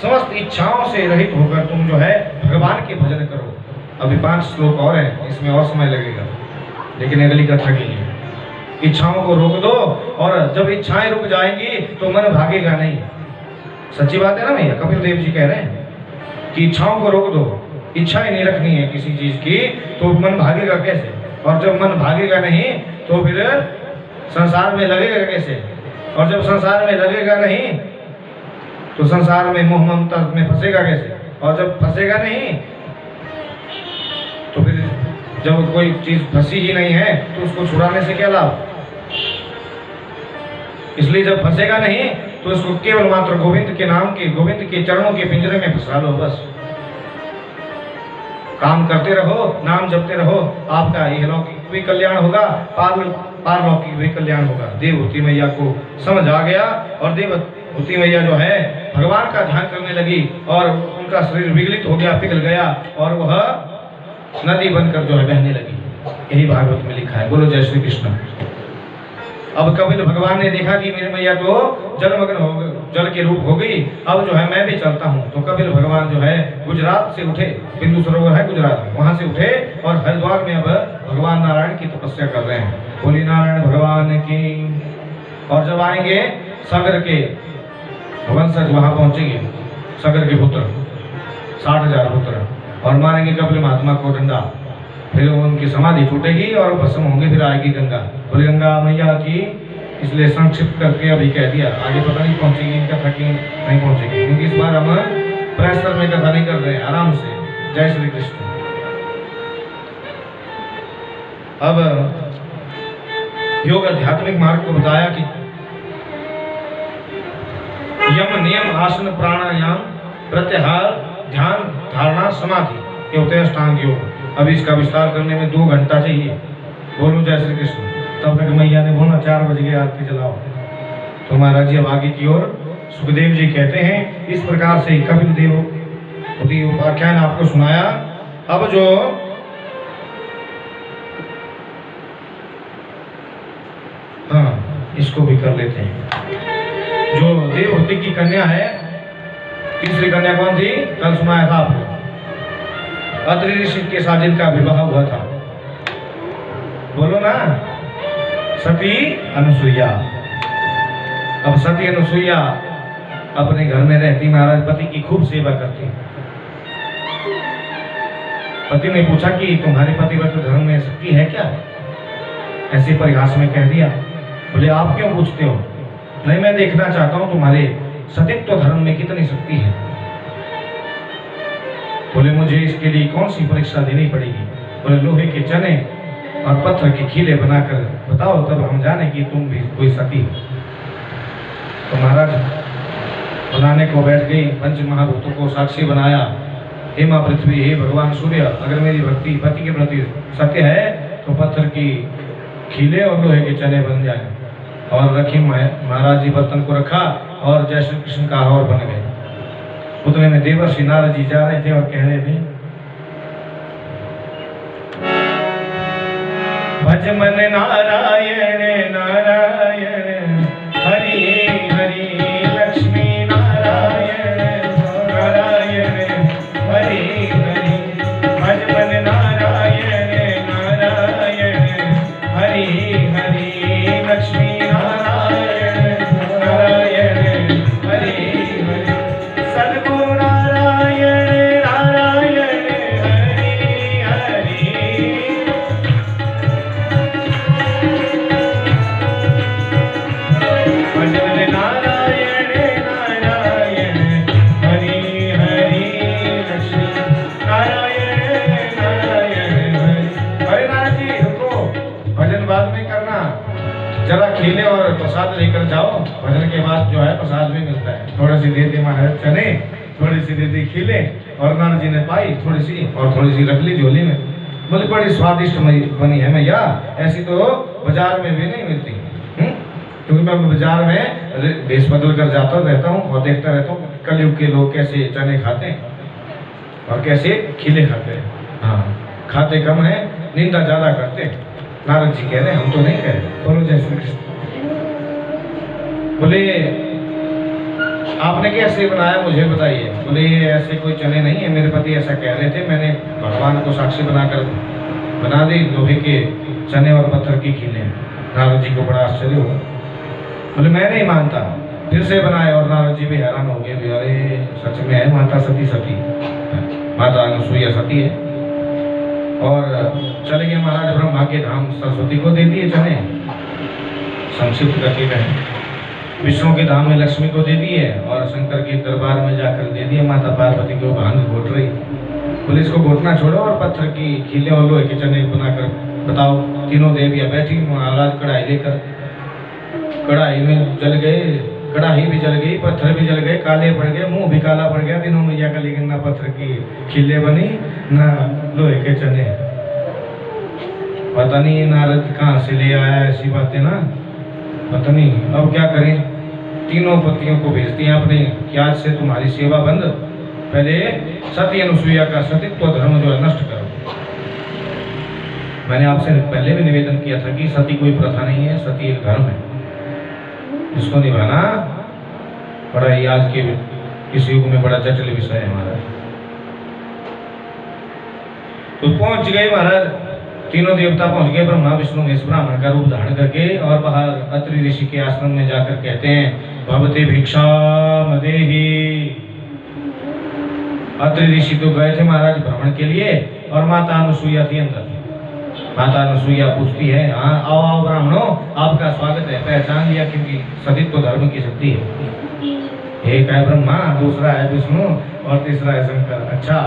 समस्त इच्छाओं से रहित होकर तुम जो है भगवान के भजन करो। अभी 5 श्लोक और हैं, इसमें और समय लगेगा, लेकिन अगली कथा के लिए इच्छाओं को रोक दो, और जब इच्छाएं रुक जाएंगी तो मन भागेगा नहीं। सच्ची बात है ना भैया, कपिल देव जी कह रहे हैं कि इच्छाओं को रोक दो, इच्छाएं नहीं रखनी है किसी चीज की, तो मन भागेगा कैसे? और जब मन भागेगा नहीं तो फिर संसार में लगेगा कैसे? और जब संसार में लगेगा नहीं तो संसार में मोह ममता में फंसेगा कैसे? और जब फंसेगा नहीं तो फिर जब कोई चीज फंसी ही नहीं है तो उसको छुड़ाने से क्या लाभ? इसलिए जब फंसेगा नहीं तो इसको केवल मात्र गोविंद के नाम के, गोविंद के चरणों के पिंजरे में फंसा लो। बस काम करते रहो, नाम जपते रहो, आपका यह लौकिक भी कल्याण होगा, पारलौकिक भी कल्याण होगा। देवहूति मैया को समझ आ गया, और देवहूति मैया जो है भगवान का ध्यान करने लगी, और उनका शरीर विगलित हो गया, पिघल गया, और वह नदी बनकर जो है बहने लगी। यही भागवत में लिखा है। बोलो जय श्री कृष्ण। अब कपिल भगवान ने देखा कि मेरी मैया तो जलमग्न हो गई, जल के रूप हो गई, अब जो है मैं भी चलता हूँ। तो कपिल भगवान जो है गुजरात से उठे, बिंदु सरोवर है गुजरात में, वहां से उठे और हरिद्वार में अब भगवान नारायण की तपस्या कर रहे हैं। बोली नारायण भगवान की। और जब आएंगे सागर के वंशज वहां पहुंचेंगे, सागर के पुत्र 60,000 पुत्र, और मारेंगे कपिल महात्मा को डंडा, फिर उनकी समाधि टूटेगी और भस्म होंगे, फिर आएगी गंगा। बोले गंगा मैया की। इसलिए संक्षिप्त करके अभी कह दिया, आगे पता नहीं पहुंचेगी कथा की नहीं पहुंचेगी, क्योंकि इस बार हम प्रेशर में कथा नहीं कर रहे हैं, आराम से। जय श्री कृष्ण। अब योग आध्यात्मिक मार्ग को बताया कि यम नियम आसन प्राणायाम प्रत्याहार ध्यान धारणा समाधि, ये होते हैं अष्टांग योग। अब इसका विस्तार करने में 2 घंटा चाहिए। बोलो जय श्री कृष्ण। तब तक मैया ने बोला 4 बज गए, आरती चलाओ। तो महाराज जी अब आगे की ओर सुखदेव जी कहते हैं, इस प्रकार से कपिल देव उपाख्यान आपको सुनाया। अब जो हाँ, इसको भी कर लेते हैं। जो देवहूति की कन्या है, तीसरी कन्या कौन थी? कल सुनाया था आपको। अत्रि ऋषि के साथ जिनका विवाह हुआ था, बोलो ना, सती अनुसुईया। अब सती अनुसुईया अपने घर में रहती, महाराज पति की खूब सेवा करती। पति ने पूछा कि तुम्हारे पतिव्रत धर्म में शक्ति है क्या? ऐसे परिहास में कह दिया। बोले आप क्यों पूछते हो? नहीं, मैं देखना चाहता हूं तुम्हारे सतीत्व धर्म में कितनी शक्ति है। बोले मुझे इसके लिए कौन सी परीक्षा देनी पड़ेगी? बोले लोहे के चने और पत्थर के खीले बनाकर बताओ, तब हम जाने कि तुम भी कोई सती हो। तो महाराज बनाने को बैठ गई, पंच महाभूतों को साक्षी बनाया। हे मां पृथ्वी, हे भगवान सूर्य, अगर मेरी भक्ति पति के प्रति सत्य है तो पत्थर की खीले और लोहे के चने बन जाए। और रखी महाराज जी बर्तन को रखा और जय श्री कृष्ण का आहार बन गए। उतने में देवर्षि नारद जी जा रहे थे और कह रहे थे, भज मन नारायण नारायण हरि हरि, लक्ष्मी नारायण नारायण हरि हरि, भज मन नारायण नारायण हरि हरि, लक्ष्मी नारायण नारायण हरि हरि, सद्गुरु नारायण नारायण हरि हरि, भजन नारायण नारायण हरि हरि, लक्ष्मी नारायण नारायण हरि। अरे नारद जी रुको, भजन बाद में करना, जरा खीले और प्रसाद लेकर जाओ। भजन के बाद जो है प्रसाद भी मिलता है। थोड़ी सी दे दी महाराज चने, थोड़ी सी दे दी खीले, और नारद जी ने पाई थोड़ी सी और थोड़ी सी रख ली झोली में। बोले बड़ी स्वादिष्ट बनी है मैया, ऐसी तो बाजार में भी नहीं मिलती। क्योंकि मैं बाजार में भेष बदल कर जाता रहता हूँ और देखता रहता हूँ कलयुग के लोग कैसे चने खाते हैं और कैसे खीले खाते हैं। हाँ, खाते कम है, निंदा ज्यादा करते हैं। नारद जी कह रहे हैं, हम तो नहीं कह रहे। बोलो जय श्री कृष्ण। बोले आपने कैसे बनाया मुझे बताइए। बोले ऐसे कोई चने नहीं है, मेरे पति ऐसा कह रहे थे, मैंने भगवान को साक्षी बनाकर बना दी लोहे के चने और पत्थर की खीले। नारद जी को बड़ा आश्चर्य हुआ। बोले मैं नहीं मानता, फिर से बनाए। और नारद जी भी हैरान हो गए, अरे सच में है माता सती सती, माता अनुसुईया सती है। और चले गए महाराज ब्रह्मा के धाम, सरस्वती को दे दिए चने, संक्षिप्त करके कहें। विष्णु के धाम में लक्ष्मी को दे दिए और शंकर के दरबार में जाकर दे दिए। माता पार्वती को भांग घोट रही। बोले इसको घोटना छोड़ो और पत्थर की खीले और लोहे के चने बनाकर बताओ। तीनों देवियां बैठी, महाराज कढ़ाई लेकर, कढ़ाई में जल गए, कढ़ाई भी जल गई, पत्थर भी जल गए, काले पड़ गए, मुंह भी काला पड़ गया तीनों मैया का। लेकिन ना पत्थर की खीले बनी ना लोहे के चने। पता नहीं नारद कहाँ से ले आया ऐसी बातें ना, पता नहीं। अब क्या करें, तीनों पतियों को भेजती हैं अपने कि आज से तुम्हारी सेवा बंद, पहले सती अनुसुईया का सतीत्व धर्म जो है नष्ट करो। मैंने आपसे पहले भी निवेदन किया था कि सती कोई प्रथा नहीं है, सती एक धर्म है, इसको निभाना बड़ा ही आज के इस युग में बड़ा जटिल विषय है महाराज। तो पहुंच गए महाराज, तीनों देवता पहुंच गए, ब्रह्मा विष्णु महेश ब्राह्मण का रूप धारण करके, और बाहर अत्रि ऋषि के आश्रम में जाकर कहते हैं भवते भिक्षाम देहि। अत्रि ऋषि तो गए थे महाराज भ्रमण के लिए, और माता अनुसुईया थी अंदर। माता अनुसुईया पूछती है, हाँ आओ आओ ब्राह्मणों, आपका स्वागत है। पहचान लिया क्योंकि सतीत्व धर्म की शक्ति है। एक है ब्रह्मा, दूसरा है विष्णु और तीसरा है शंकर। अच्छा,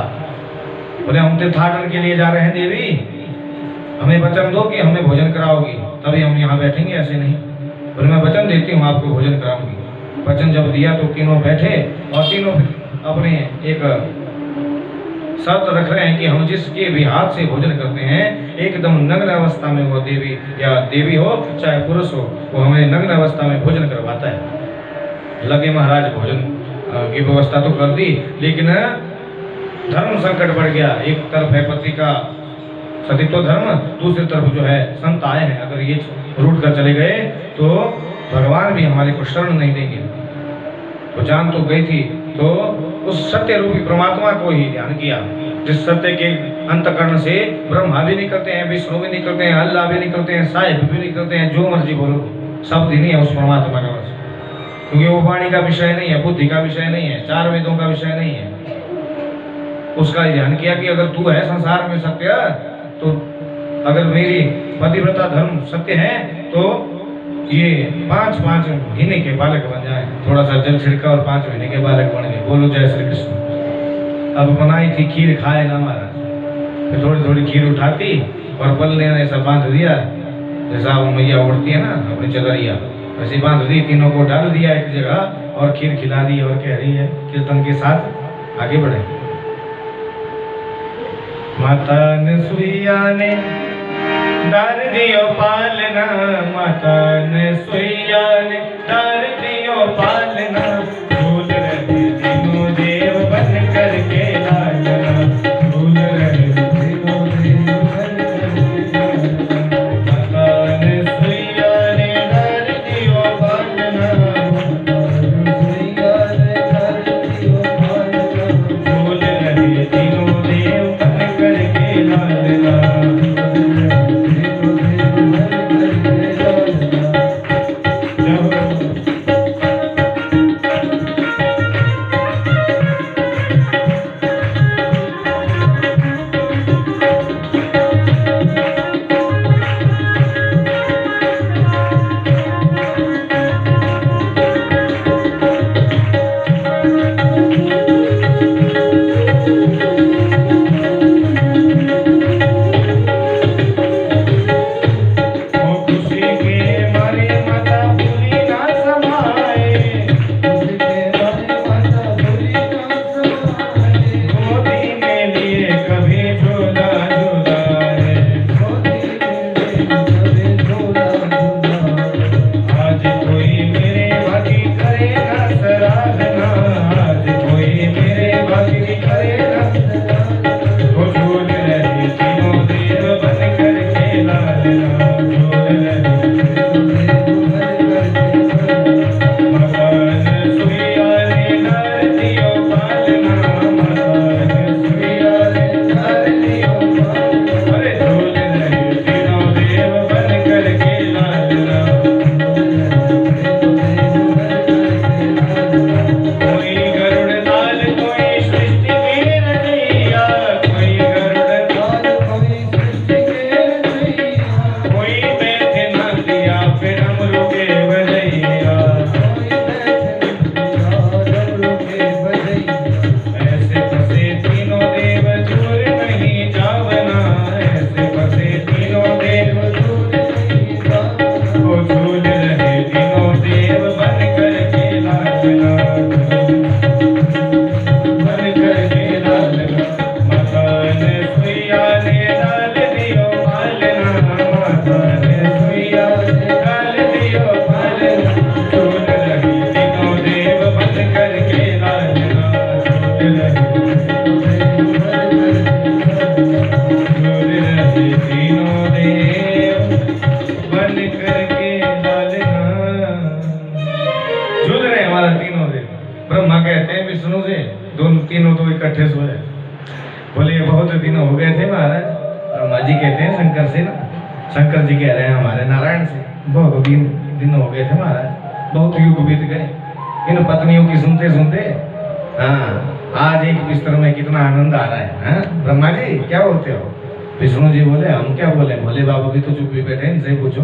बोले हम तीर्थाटन के लिए जा रहे हैं देवी, हमें वचन दो कि हमें भोजन कराओगी, तभी हम यहाँ बैठेंगे, ऐसे नहीं। बोले मैं वचन देती हूँ आपको भोजन कराऊंगी। वचन जब दिया तो तीनों बैठे और तीनों अपने एक शर्त रख रहे हैं कि हम जिसके भी हाथ से भोजन करते हैं एकदम नग्न अवस्था में, वो देवी या देवी हो चाहे पुरुष हो, वो हमें नग्न अवस्था में भोजन करवाता है। लगे महाराज भोजन की व्यवस्था तो कर दी, लेकिन धर्म संकट बढ़ गया। एक तरफ है पति का सतीत्व धर्म, दूसरी तरफ जो है संत आए हैं, अगर ये रूट कर चले गए तो भगवान भी हमारे को शरण नहीं देंगे। तो जान तो गई थी, तो उस सत्य रूपी परमात्मा को ही ध्यान किया, जिस सत्य के अंतकरण से ब्रह्मा भी निकलते हैं, विष्णु भी निकलते हैं, अल्लाह भी निकलते हैं, साहिब भी निकलते हैं, जो मर्जी बोलो, शब्द ही नहीं है उस परमात्मा का बस। क्योंकि वो वाणी का विषय नहीं है, बुद्धि का विषय नहीं है, चार वेदों का विषय नहीं है। उसका ध्यान किया कि अगर तू है संसार में सत्य, तो अगर मेरी पतिव्रता धर्म सत्य है, तो ये 5 महीने के बालक बन जाए। थोड़ा सा जल छिड़का और 5 महीने के बालक बन गए। बोलो जय श्री कृष्ण। अब बनाई थी खीर, खाए ना महाराज। फिर थोड़ी थोड़ी खीर उठाती और पल्ले ने ऐसा बांध दिया, जैसा वो मैया उड़ती है ना अपनी चदरिया, वैसे बांध दी, तीनों को डाल दिया एक जगह और खीर खिला दी और कह रही है कीर्तन के साथ आगे बढ़े। माता ने सुइया ने डार दियो पालना, माता ने सुइया ने डार दियो पालना, झूल रहे तीनों देव बन करके लालना, झूल रहे तीनों देव बन करके लालना। माता ने सुइया ने डार दियो पालना, सुइया ने डार दियो पालना, झूल रहे तीनों देव बन करके लालना। तीनों तो इकट्ठे सोए। बोले ये बहुत दिनों हो गए थे महाराज। ब्रह्मा जी कहते हैं शंकर से ना, शंकर जी कह रहे हैं हमारे नारायण से, बहुत दिन हो गए थे महाराज, बहुत युग बीत गए इन पत्नियों की सुनते सुनते। हाँ, आज एक बिस्तर में कितना आनंद आ रहा है। हाँ ब्रह्मा जी क्या बोलते हो? विष्णु जी बोले हम क्या बोले, भोले बाबा भी तो चुप भी बैठे, इनसे पूछो।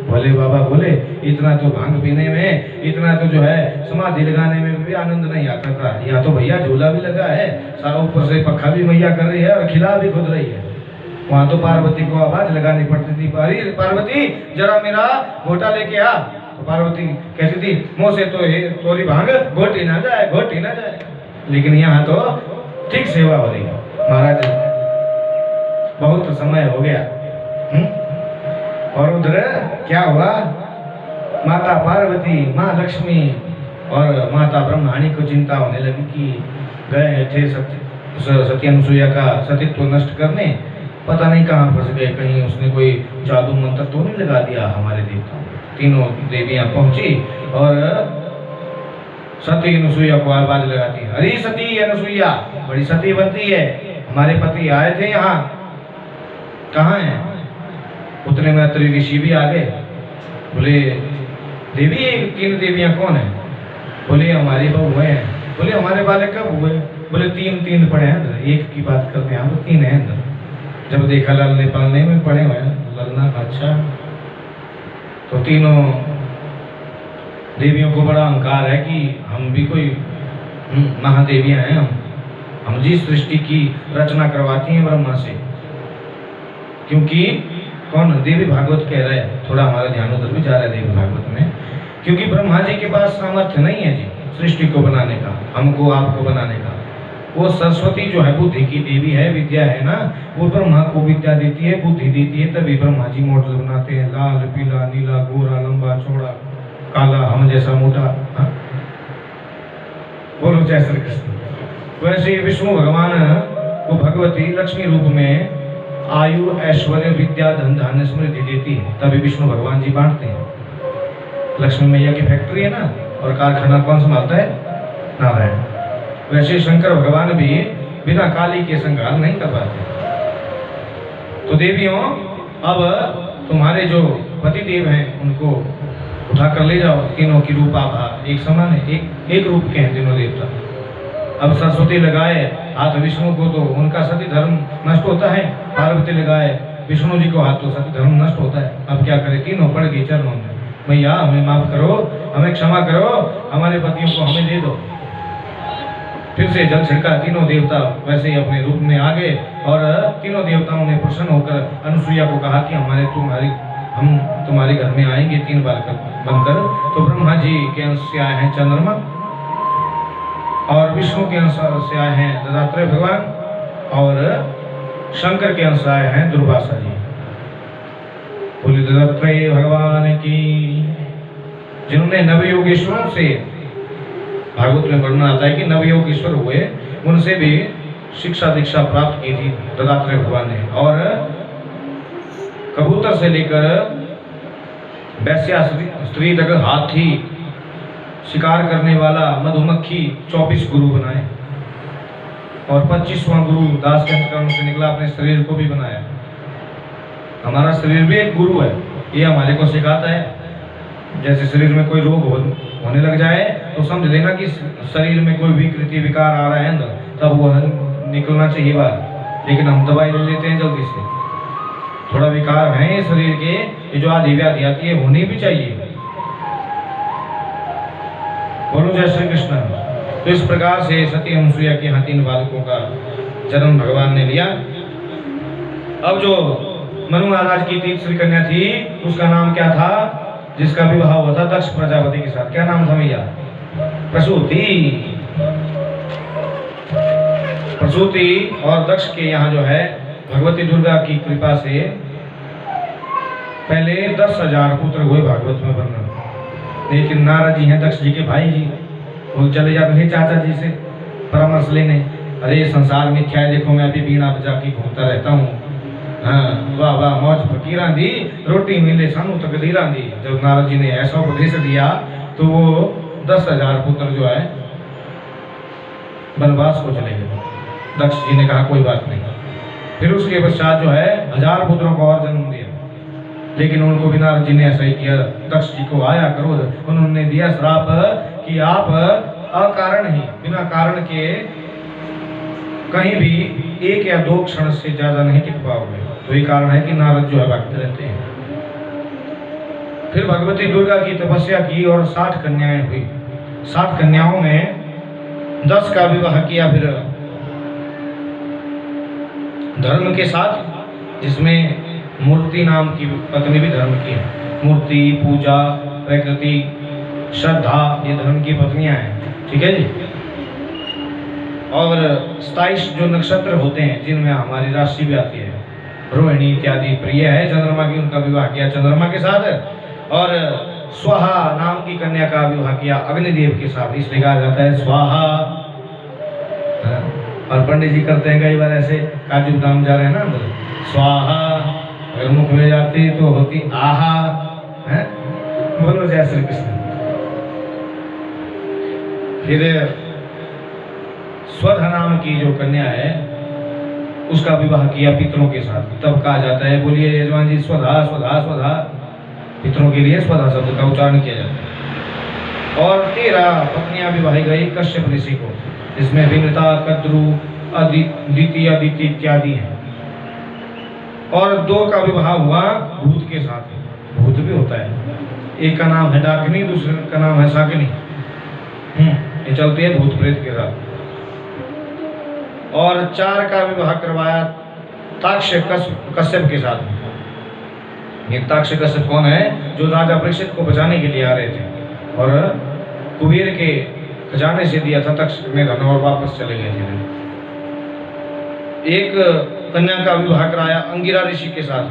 भोले बाबा बोले इतना तो भांग पीने में, इतना तो जो है समाधि लगाने में भी आनंद नहीं आता था, यहाँ तो भैया झूला भी लगा है, सारा ऊपर से पक्खा भी मैया कर रही है और खिला भी खुद रही है। वहाँ तो पार्वती को आवाज लगानी पड़ती थी, पार्वती जरा मेरा घोटा लेके आ। तो पार्वती कहती थी मुँह से तो तोरी भांग घोटी ना जाए, घोटी ना जाए। लेकिन यहाँ तो ठीक सेवा हो रही है महाराज। बहुत समय हो गया। और उधर क्या हुआ, माता पार्वती, माँ लक्ष्मी और माता ब्रह्माणी को चिंता होने लगी कि गए थे सत्य अनुसुईया का सतीत्व नष्ट करने, पता नहीं कहाँ फंस गए, कहीं उसने कोई जादू मंत्र तो नहीं लगा दिया हमारे देवताओं। तीनों देवियां पहुंची और सती अनुसुईया को आवाज लगाती है, अरे सती अनुसुईया, बड़ी सती बनती है, हमारे पति आए थे यहाँ, कहाँ हैं? उतने में अत्रि ऋषि भी आ गए। बोले देवी तीन देवियां कौन है? बोले हमारी बहू है। बोले हमारे बालक कब हुए? बोले तीन पड़े हैं अंदर, एक की बात करते हैं, हम 3 हैं अंदर। जब देखा ललने पलने में पड़े हुए हैं, ललना अच्छा। तो तीनों देवियों को बड़ा अहंकार है कि हम भी कोई महादेवियां हैं, हम जिस सृष्टि की रचना करवाती हैं ब्रह्मा से। क्योंकि कौन? देवी भागवत कह रहा है, थोड़ा हमारा ध्यान उधर भी जा रहा है देवी भागवत में। क्योंकि ब्रह्मा जी के पास सामर्थ्य नहीं है जी सृष्टि को बनाने का, हमको आपको बनाने का। वो सरस्वती जो है बुद्धि की देवी है, विद्या है ना, वो ब्रह्मा को विद्या देती है, बुद्धि देती है, तभी ब्रह्मा जी मॉडल बनाते हैं, लाल पीला नीला गोरा लंबा चौड़ा काला हम जैसा मोटा। बोलो जय श्री कृष्ण। वैसे विष्णु भगवान को भगवती लक्ष्मी रूप में आयु ऐश्वर्य विद्या धन धान्य समृद्धि देती है, तभी विष्णु भगवान जी बांटते हैं। लक्ष्मी मैया की फैक्ट्री है ना, और कारखाना कौन संभालता है? नारायण। वैसे शंकर भगवान भी बिना काली के संहार नहीं कर पाते। तो देवियों, अब तुम्हारे जो पति देव हैं उनको उठा कर ले जाओ। तीनों की रूप आभा एक समान है, एक रूप के हैं तीनों देवता। अब सरस्वती लगाए हाथ विष्णु को तो उनका सती धर्म नष्ट होता है, पार्वती लगाए विष्णु जी को हाथ तो सती धर्म नष्ट होता है। अब क्या करें? तीनों पड़ गई चरणों में, मैया हमें माफ करो, हमें क्षमा करो, हमारे पतियों को हमें दे दो। फिर से जल छिड़का, तीनों देवता वैसे ही अपने रूप में आ गए और तीनों देवताओं ने प्रसन्न होकर अनुसुईया को कहा कि हम तुम्हारे घर में आएंगे 3 बार बनकर। तो ब्रह्मा जी के अंश से आए हैं चंद्रमा, और विष्णु के अंश से आए हैं दत्तात्रेय भगवान, और शंकर के अंश आए हैं दुर्वासा जी। बोले दत्तात्रेय भगवान की, जिन्होंने नवयोगेश्वरों से, भागवत में वर्णन आता है कि नवयोगेश्वर हुए, उनसे भी शिक्षा दीक्षा प्राप्त की थी दत्तात्रेय भगवान ने। और कबूतर से लेकर वैश्या स्त्री तक, हाथी, शिकार करने वाला, मधुमक्खी, 24 गुरु बनाए, और 25वां गुरु दास के अंतकरण से निकला, अपने शरीर को भी बनाया। हमारा शरीर भी एक गुरु है, ये हमारे को सिखाता है। जैसे शरीर में कोई रोग होने लग जाए तो समझ लेना कि शरीर में कोई विकृति विकार आ रहा है अंदर, तब वो निकलना चाहिए बाहर। लेकिन हम दवाई ले लेते हैं जल्दी से, थोड़ा विकार है ये शरीर के, ये जो आदि व्याधि आती है होनी भी चाहिए। बोलो जय श्री कृष्ण। तो इस प्रकार से सती अनुसुईया के यहाँ 3 बालकों का जन्म भगवान ने लिया। अब जो मनु महाराज की तीसरी कन्या थी, उसका नाम क्या था? जिसका विवाह हुआ था दक्ष प्रजापति के साथ, क्या नाम था भैया? प्रसूति। प्रसूति और दक्ष के यहाँ जो है भगवती दुर्गा की कृपा से पहले 10,000 पुत्र हुए, भागवत में वर्णन। लेकिन नारद जी हैं दक्ष जी के भाई जी, वो चले जाते हैं चाचा जी से परामर्श लेने, अरे संसार मिथ्या है, देखो मैं अभी बीणा बजा के घूमता रहता हूँ, हाँ वाह वाह मौज फकीरा दी, रोटी मिले सानू तकदीरा दी। जब नारद जी ने ऐसा उपदेश दिया तो वो 10,000 पुत्र जो है वनवास को चले गए। दक्ष जी ने कहा कोई बात नहीं। फिर उसके पश्चात जो है 1000 पुत्रों को और जन्म दिया, लेकिन उनको भी नारद जी ने ऐसा ही किया। दक्ष जी को आया क्रोध, उन्होंने दिया श्राप कि आप अकारण ही, बिना कारण के कहीं भी 1 या 2 क्षण से ज्यादा नहीं टिक पाओगे। तो ये कारण है कि नारद जो है भागते रहते हैं। फिर भगवती दुर्गा की तपस्या की और 60 कन्याएं हुई। 60 कन्याओं में 10 का विवाह किया फिर धर्म के साथ, जिसमें मूर्ति नाम की पत्नी भी धर्म की है। मूर्ति, पूजा, प्रकृति, श्रद्धा, ये धर्म की पत्नियां हैं, ठीक है जी। और 27 जो नक्षत्र होते हैं जिनमें हमारी राशि भी आती है, रोहिणी इत्यादि प्रिय है चंद्रमा की, उनका विवाह किया चंद्रमा के साथ। और स्वाहा नाम की कन्या का विवाह किया अग्निदेव के साथ, इसलिए कहा जाता है स्वाहा। और पंडित जी करते हैं कई बार ऐसे, काजू बादाम जा रहे हैं ना अंदर, स्वाहा, अगर मुख में जाती तो होती आहा। है, बोलो जय श्री कृष्ण। फिर स्वधा नाम की जो कन्या है उसका विवाह किया पितरों के साथ। तब कहा जाता है, बोलिए यजमान जी, स्वधा स्वधा स्वधा। पितरों के लिए स्वधा शब्द का उच्चारण किया जाता है। और 13 पत्नियां विवाही गई कश्यप ऋषि को, इसमें विमृता, कद्रु, अदिति अदिति इत्यादि हैं। और 2 का विवाह हुआ भूत के साथ। भूत भी होता है, एक का नाम है डाकिनी, दूसरे का नाम है शाकिनी। ये चलती है भूत प्रेत के साथ। और 4 का विवाह करवाया ताक्ष कश्यप के साथ। ये ताक्ष कश्यप कौन है? जो राजा परीक्षित को बचाने के लिए आ रहे थे और कुबेर के खजाने से दिया था तक्ष ने धन और वापस चले गए थे। एक कन्या का विवाह कराया अंगिरा ऋषि के साथ।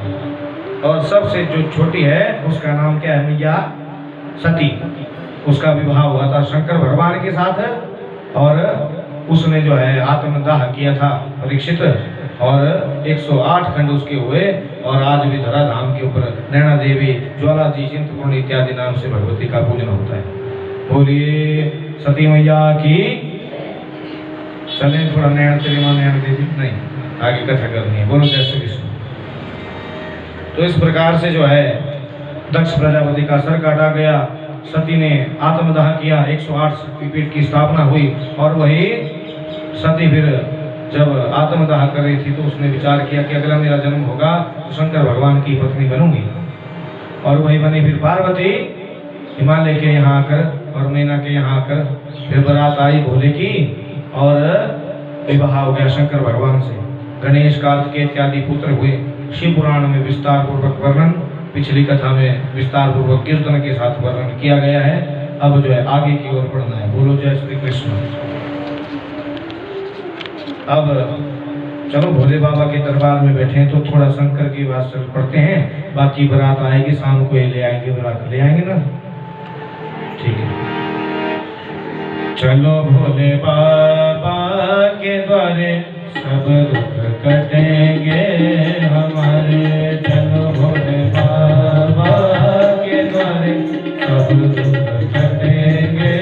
और सबसे जो छोटी है उसका नाम क्या है? मैया सती। उसका विवाह हुआ था शंकर भगवान के साथ। और उसने जो है आत्मदाह किया था परीक्षित, और 108 खंड उसके हुए। और आज भी धराधाम के ऊपर नैना देवी, ज्वाला जी, चिंतपूर्ण इत्यादि नाम से भगवती का पूजन होता है। बोलिए सती मैया की। चले थोड़ा नैना तेरी मां नैना देवी, नहीं आगे कथा करनी है। बोलो जय श्री कृष्ण। तो इस प्रकार से जो है दक्ष प्रजापति का सर काटा गया, सती ने आत्मदाह किया, 108 शक्तिपीठ की स्थापना हुई। और वही सती फिर जब आत्मदाह कर रही थी तो उसने विचार किया कि अगला मेरा जन्म होगा तो शंकर भगवान की पत्नी बनूंगी। और वही बनी फिर पार्वती, हिमालय के यहाँ आकर और मैना के यहाँ आकर फिर बारात आई भोले की और विवाह हो गया शंकर भगवान से। गणेश, कार्तिकेय इत्यादि पुत्र हुए। शिव पुराण में विस्तार पूर्वक वर्णन, पिछली कथा में विस्तार पूर्वक कीर्तन के साथ वर्णन किया गया है। अब जो है आगे की ओर पढ़ना है। बोलो जय श्री कृष्ण। अब चलो भोले बाबा के दरबार में बैठे हैं तो थोड़ा शंकर की बात पढ़ते हैं। बाकी बारात आएगी शाम को, ले आएंगे बारात, ले आएंगे ना, ठीक है। चलो भोले बाबा के द्वारे सब दुख कटेंगे हमारे। चलो भोले बाबा के द्वारे सब दुख कटेंगे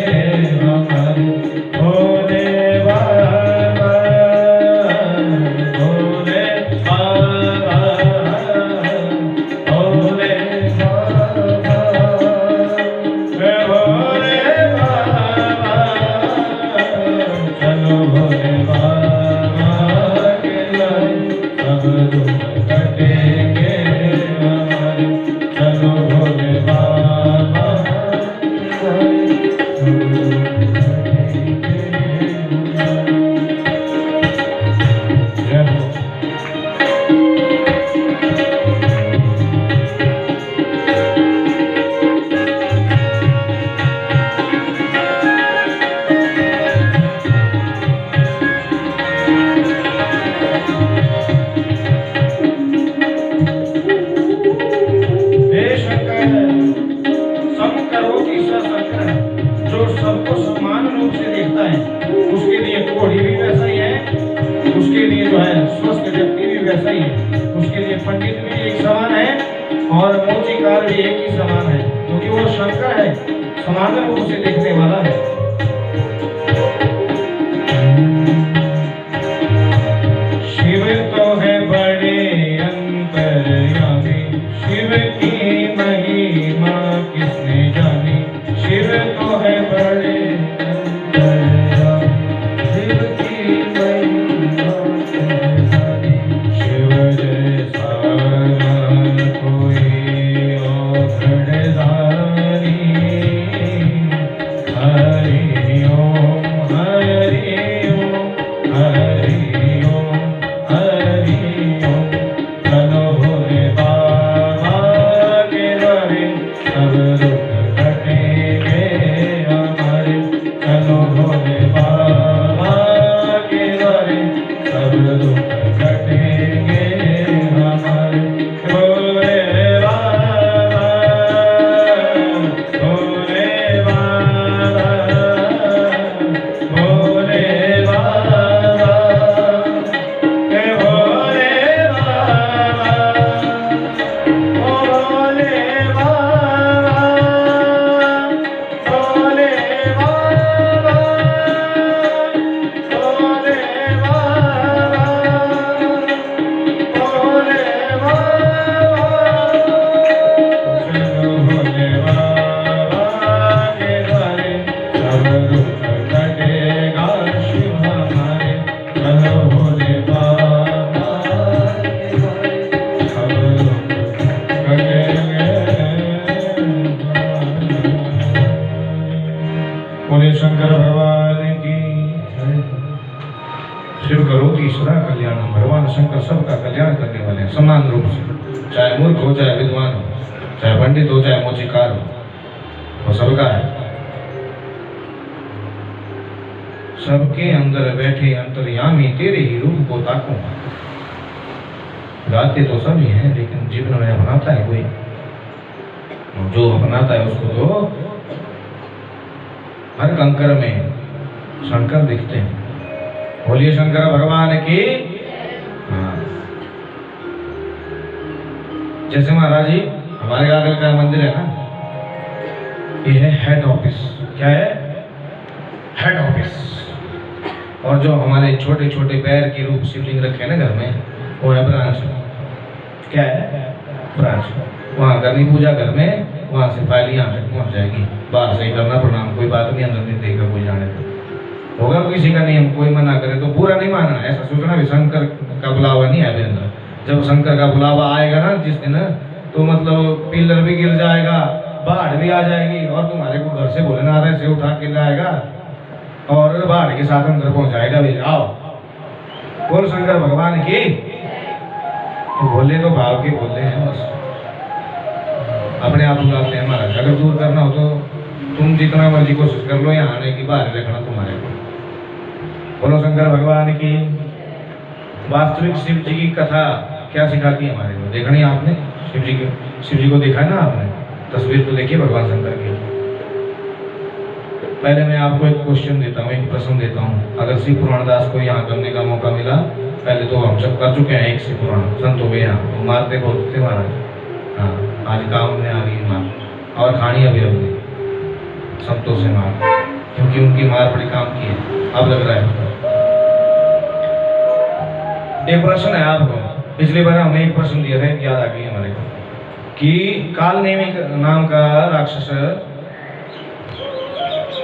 हमारे। भोले बाबा, भोले बाबा, भोले बाबा, भोले बाबा। चलो भोले बाबा के द्वारे सब दुख कटेंगे हमारे। चलो भोले बाबा के द्वारे सब दुख कटेंगे हमारे। जय हो। जो सबको समान रूप से देखता है उसके लिए कोढ़ी भी वैसा ही है, उसके लिए जो है स्वस्थ व्यक्ति भी वैसा ही है, उसके लिए पंडित भी एक समान है और मूर्तिकार भी एक ही समान है, क्योंकि वो शंकर है, समान रूप से देखने वाला है। शिव तो है बड़े अंतर्यामी, शिव की महिमा किसने जानी। शिव तो है बड़े अंतर्यामी, शिव की महिमा किसने जानी। शिव जैसा कोई औखड़दारी। हरि ओम हरि ओम हरि ओम हरि ओम। चलो भोले बाबा के द्वारे सब दुख कटेंगे हमारे। चलो भोले बाबा के द्वारे सब दुख कटेंगे हमारे। भोले बाबा, भोले बाबा, भोले बाबा, हे भोले बाबा, लोकी सदा कल्याणम, भगवान शंकर सबका कल्याण करने वाले हैं समान रूप से, चाहे मूर्ख हो चाहे विद्वान हो, चाहे पंडित हो चाहे मोचिकार हो, वो सबका है। सबके अंदर बैठे अंतर्यामी तेरे ही रूप को ताकूं। गाते तो सभी हैं लेकिन जीवन में अपनाता है कोई, जो अपनाता है उसको तो हर कंकर में शंकर दिखते हैं। बोलिए शंकर भगवान की। हाँ, जैसे महाराज जी हमारे आगे का मंदिर है ना, ये है हेड ऑफिस। क्या है? Head office. और जो हमारे छोटे छोटे पैर के रूप शिवलिंग रखे हैं ना घर में, वो है ब्रांच। क्या है? ब्रांच। वहाँ करनी पूजा घर में, वहाँ से फाइल यहाँ तक पहुँच जाएगी। बाहर से ही करना प्रणाम, कोई बात नहीं, अंदर नहीं देगा कोई जाने तो होगा किसी का नियम, कोई मना करे तो पूरा नहीं मानना। ऐसा सोचना भी शंकर का बुलावा नहीं है अंदर। जब शंकर का बुलावा आएगा ना जिस दिन, तो मतलब पिलर भी गिर जाएगा, बाढ़ भी आ जाएगी, और तुम्हारे को घर से भोले नारायण से उठा के लाएगा और बाढ़ के साथ अंदर पहुंचाएगा भी। आओ बोल शंकर भगवान की। तो बोले तो भाव के बोलते हैं, बस अपने आप बुलाते हैं महाराज। अगर दूर करना हो तो तुम जितना मर्जी कोशिश कर लो, यहाँ आने की बाहर रखना तुम्हारे को। बोलो शंकर भगवान की। वास्तविक शिव जी की कथा क्या सिखाती है हमारे को, देखनी है आपने? शिव जी को देखा है ना आपने? तस्वीर तो देखिए भगवान शंकर की। पहले मैं आपको एक क्वेश्चन देता हूँ, एक प्रश्न देता हूँ। अगर शिव पुराण दास को यहाँ करने का मौका मिला, पहले तो हम सब कर चुके हैं एक शिव पुराण, संतों के यहाँ तो मारते बहुत थे महाराज। हाँ, आज काम में आ रही मार, और खानी अभी अपनी संतों से मार, क्योंकि उनकी मार बड़ी काम की है। अब लग रहा है एक प्रश्न है आपको। पिछली बार हमने एक प्रश्न दिया था, याद आ गई हमारे को, कि काल नेमी नाम का राक्षस